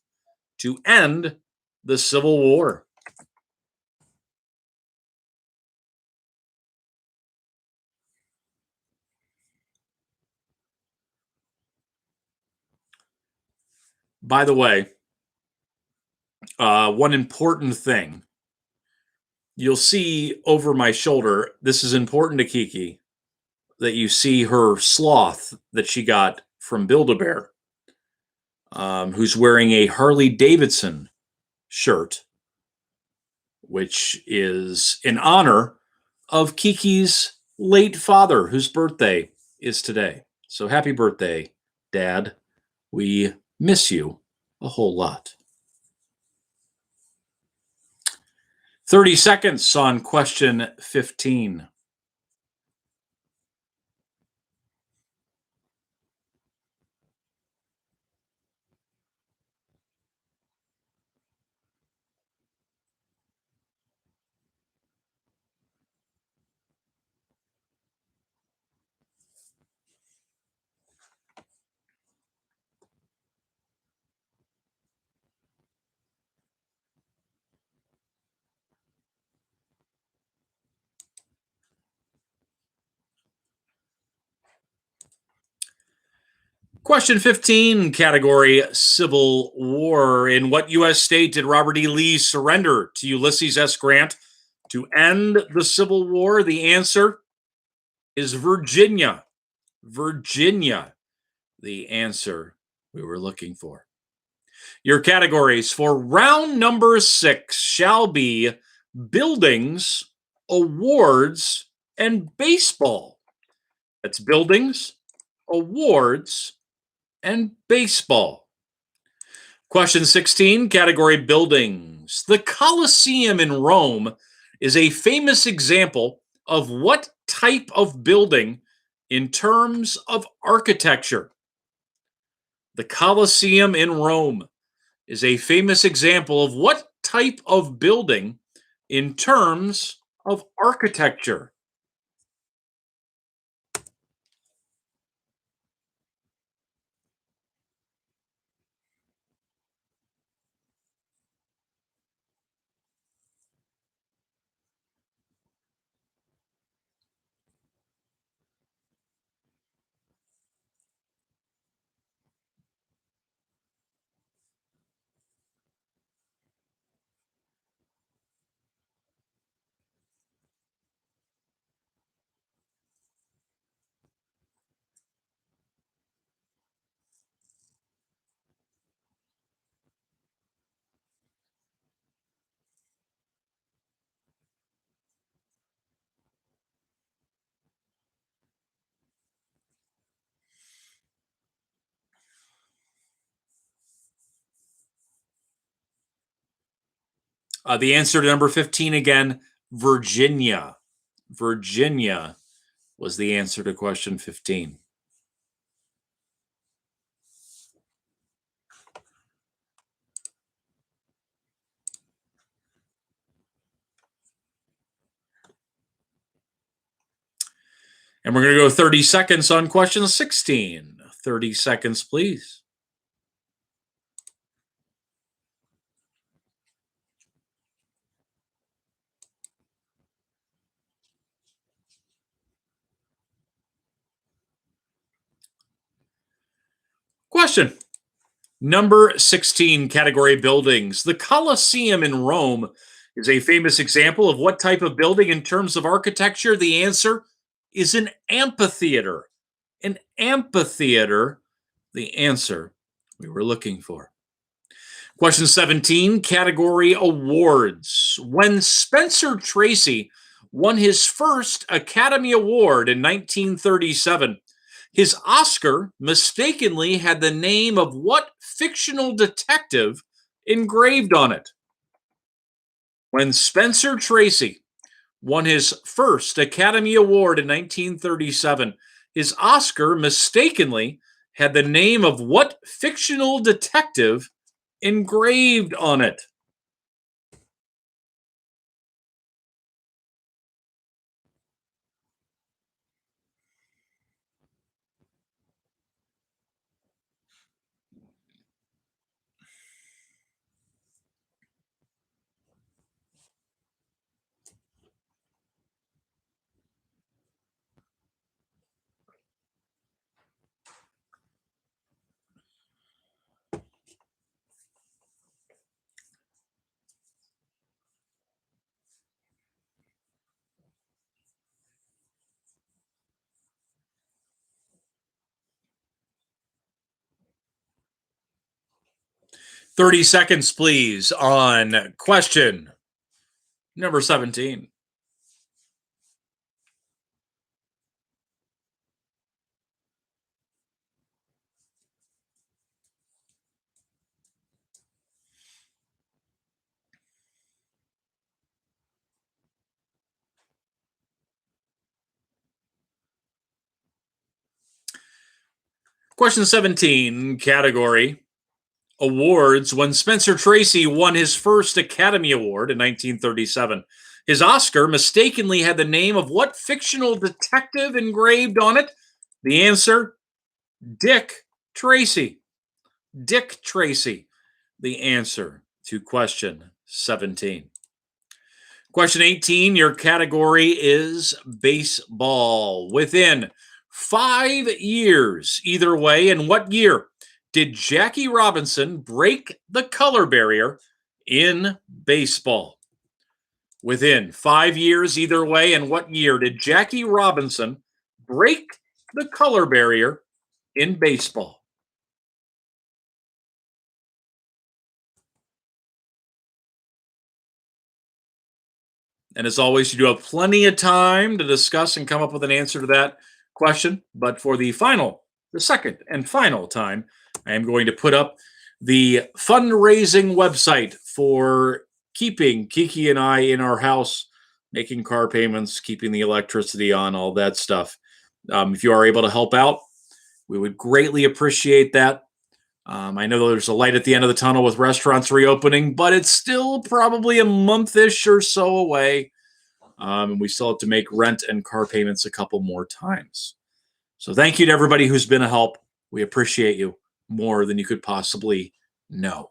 to end the Civil War? By the way, one important thing. You'll see over my shoulder, this is important to Kiki, that you see her sloth that she got from Build-A-Bear, who's wearing a Harley Davidson shirt, which is in honor of Kiki's late father, whose birthday is today. So happy birthday, Dad. We miss you a whole lot. 30 seconds on question 15. Question 15, category Civil War. In what U.S. state did Robert E. Lee surrender to Ulysses S. Grant to end the Civil War? The answer is Virginia. Virginia, the answer we were looking for. Your categories for round number 6 shall be buildings, awards, and baseball. That's buildings, awards, and baseball. Question 16, category buildings. The Colosseum in Rome is a famous example of what type of building in terms of architecture? The Colosseum in Rome is a famous example of what type of building in terms of architecture? The answer to number 15 again, Virginia. Virginia was the answer to question 15. And we're going to go 30 seconds on question 16. 30 seconds, please. Question number 16, category buildings. The Colosseum in Rome is a famous example of what type of building in terms of architecture? The answer is an amphitheater. An amphitheater, the answer we were looking for. Question 17, category awards. When Spencer Tracy won his first Academy Award in 1937, his Oscar mistakenly had the name of what fictional detective engraved on it? When Spencer Tracy won his first Academy Award in 1937, his Oscar mistakenly had the name of what fictional detective engraved on it? "30 seconds, please, on question number 17. Question 17, category awards. When Spencer Tracy won his first Academy Award in 1937, his Oscar mistakenly had the name of what fictional detective engraved on it? The answer, Dick Tracy. Dick Tracy, the answer to question 17. Question 18, your category is baseball. Within 5 years, either way, in what year did Jackie Robinson break the color barrier in baseball? Within 5 years, either way, in what year did Jackie Robinson break the color barrier in baseball? And as always, you do have plenty of time to discuss and come up with an answer to that question. But for the second and final time, I am going to put up the fundraising website for keeping Kiki and I in our house, making car payments, keeping the electricity on, all that stuff. If you are able to help out, we would greatly appreciate that. I know there's a light at the end of the tunnel with restaurants reopening, but it's still probably a month-ish or so away. And we still have to make rent and car payments a couple more times. So thank you to everybody who's been a help. We appreciate you more than you could possibly know.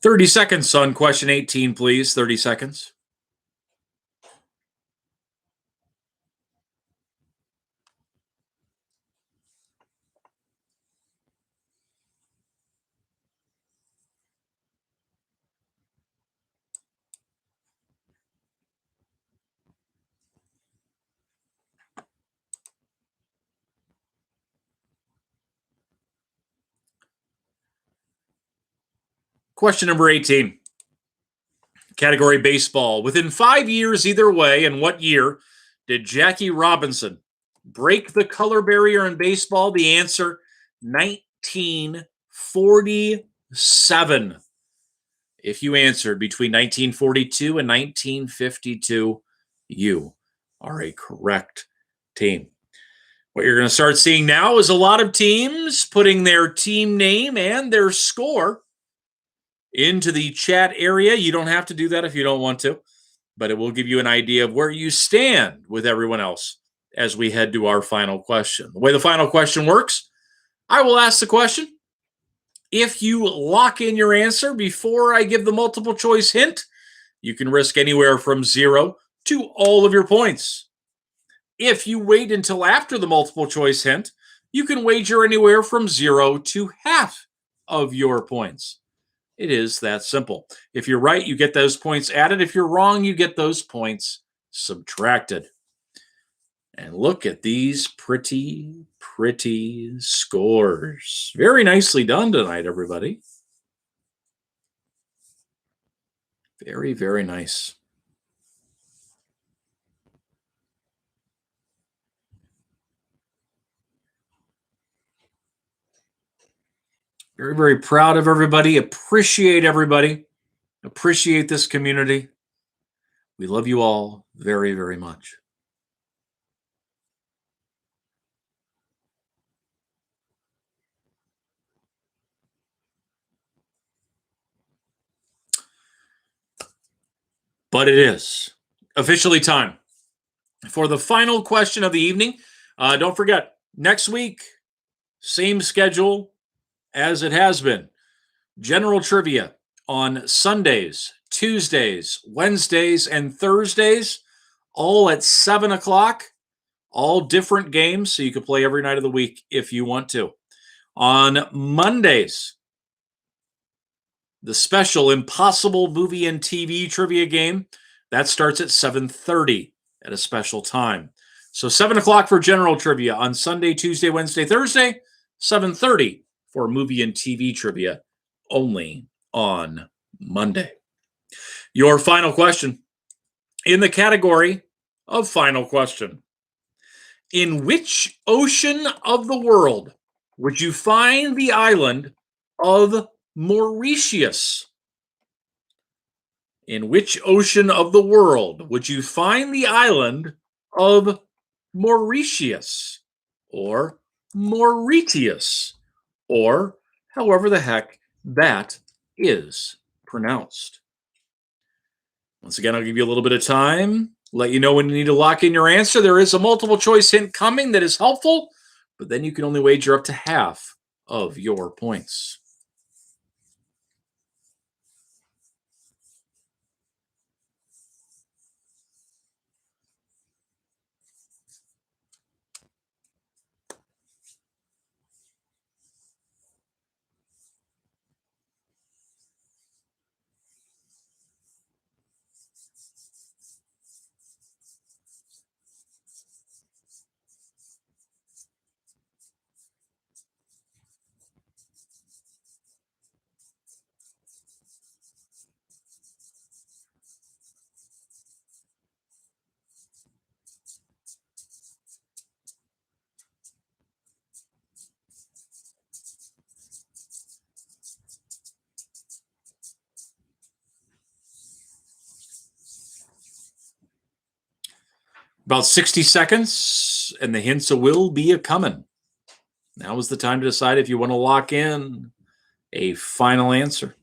"30 seconds on question 18, please. 30 seconds. Question number 18. Category baseball. Within 5 years, either way, in what year did Jackie Robinson break the color barrier in baseball? The answer, 1947. If you answered between 1942 and 1952, you are a correct team. What you're going to start seeing now is a lot of teams putting their team name and their score into the chat area. You don't have to do that if you don't want to, but it will give you an idea of where you stand with everyone else as we head to our final question. The way the final question works, I will ask the question. If you lock in your answer before I give the multiple choice hint, you can risk anywhere from 0 to all of your points. If you wait until after the multiple choice hint, you can wager anywhere from 0 to half of your points. It is that simple. If you're right, you get those points added. If you're wrong, you get those points subtracted. And look at these pretty pretty scores. Very nicely done tonight, everybody. Very, very nice. Very, very proud of everybody. Appreciate everybody. Appreciate this community. We love you all very, very much. But it is officially time for the final question of the evening. Don't forget, next week, same schedule as it has been. General trivia on Sundays, Tuesdays, Wednesdays, and Thursdays, all at 7 o'clock. All different games, so you can play every night of the week if you want to. On Mondays, the special Impossible Movie and TV trivia game, that starts at 7:30 at a special time. So 7 o'clock for general trivia on Sunday, Tuesday, Wednesday, Thursday, 7:30 for movie and TV trivia only on Monday. Your final question in the category of final question. In which ocean of the world would you find the island of Mauritius? In which ocean of the world would you find the island of Mauritius or Mauritius or however the heck that is pronounced? Once again, I'll give you a little bit of time, let you know when you need to lock in your answer. There is a multiple choice hint coming that is helpful, but then you can only wager up to half of your points. About 60 seconds, and the hints will be a-coming. Now is the time to decide if you want to lock in a final answer.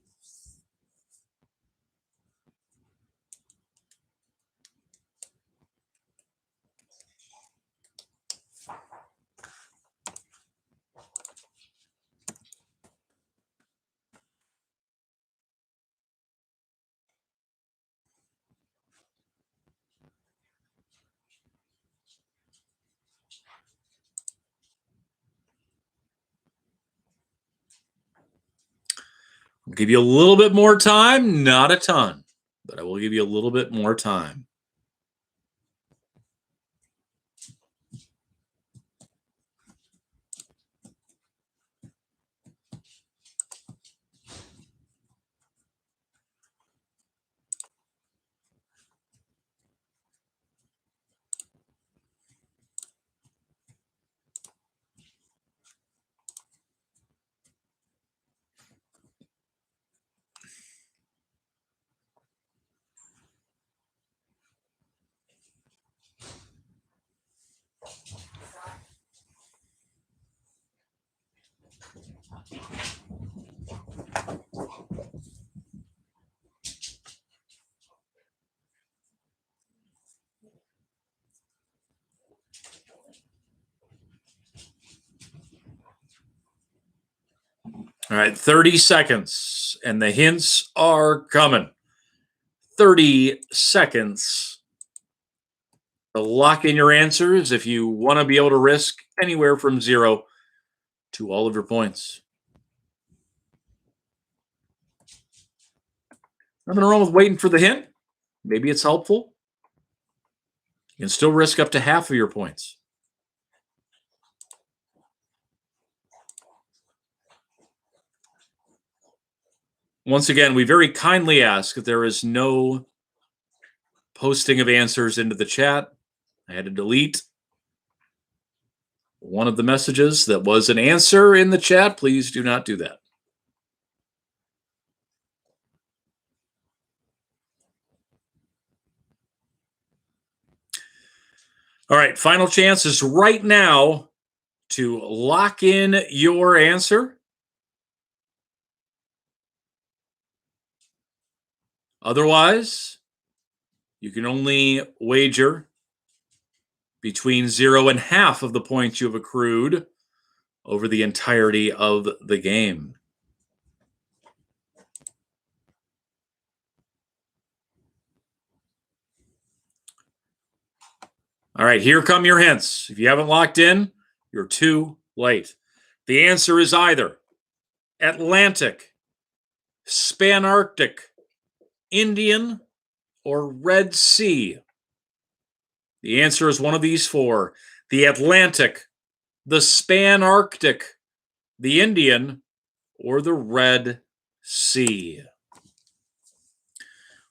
I'll give you a little bit more time, not a ton, but I will give you a little bit more time. All right, 30 seconds, and the hints are coming. 30 seconds to lock in your answers if you want to be able to risk anywhere from 0 to all of your points. Nothing wrong with waiting for the hint. Maybe it's helpful. You can still risk up to half of your points. Once again, we very kindly ask that there is no posting of answers into the chat. I had to delete one of the messages that was an answer in the chat. Please do not do that. All right, final chance is right now to lock in your answer. Otherwise, you can only wager between 0 and half of the points you have accrued over the entirety of the game. All right, here come your hints. If you haven't locked in, you're too late. The answer is either Atlantic, Spanarctic, Indian, or Red Sea. The answer is one of these four: the Atlantic, the Spanarctic, the Indian, or the Red Sea.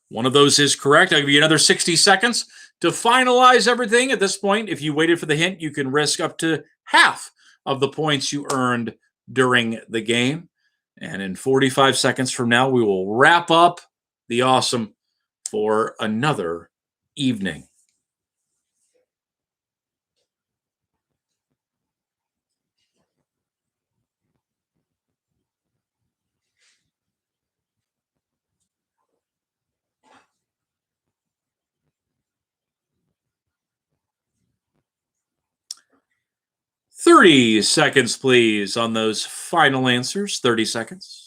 One of those is correct. I'll give you another 60 seconds to finalize everything. At this point, if you waited for the hint, you can risk up to half of the points you earned during the game. And in 45 seconds from now, we will wrap up the awesome for another evening. "30 seconds, please, on those final answers. 30 seconds.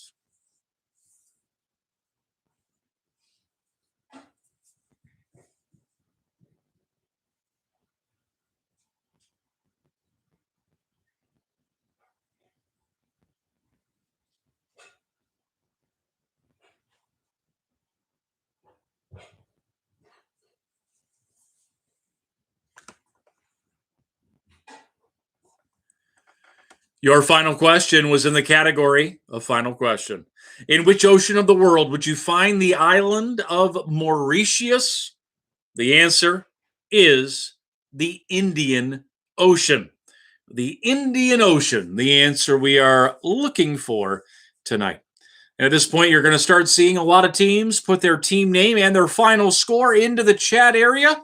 Your final question was in the category of final question. In which ocean of the world would you find the island of Mauritius? The answer is the Indian Ocean. The Indian Ocean, the answer we are looking for tonight. And at this point, you're going to start seeing a lot of teams put their team name and their final score into the chat area.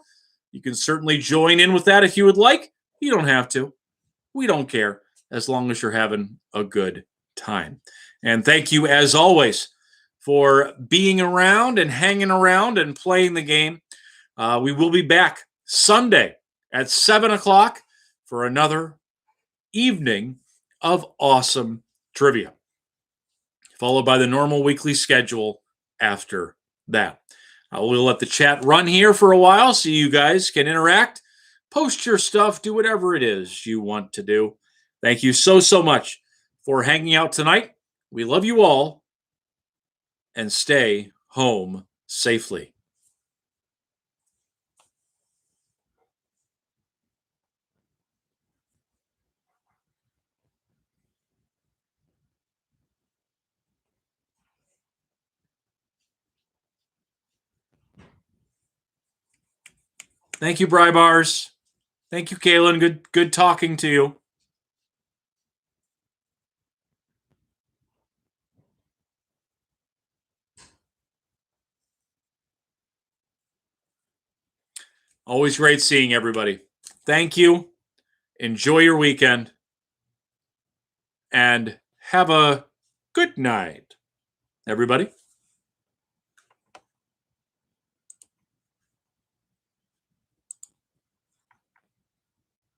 You can certainly join in with that if you would like. You don't have to. We don't care, as long as you're having a good time. And thank you, as always, for being around and hanging around and playing the game. We will be back Sunday at 7 o'clock for another evening of awesome trivia, followed by the normal weekly schedule after that. We'll let the chat run here for a while so you guys can interact, post your stuff, do whatever it is you want to do. Thank you so much for hanging out tonight. We love you all, and stay home safely. Thank you, Brybars. Thank you, Kaylin. Good talking to you. Always great seeing everybody. Thank you. Enjoy your weekend. And have a good night, everybody.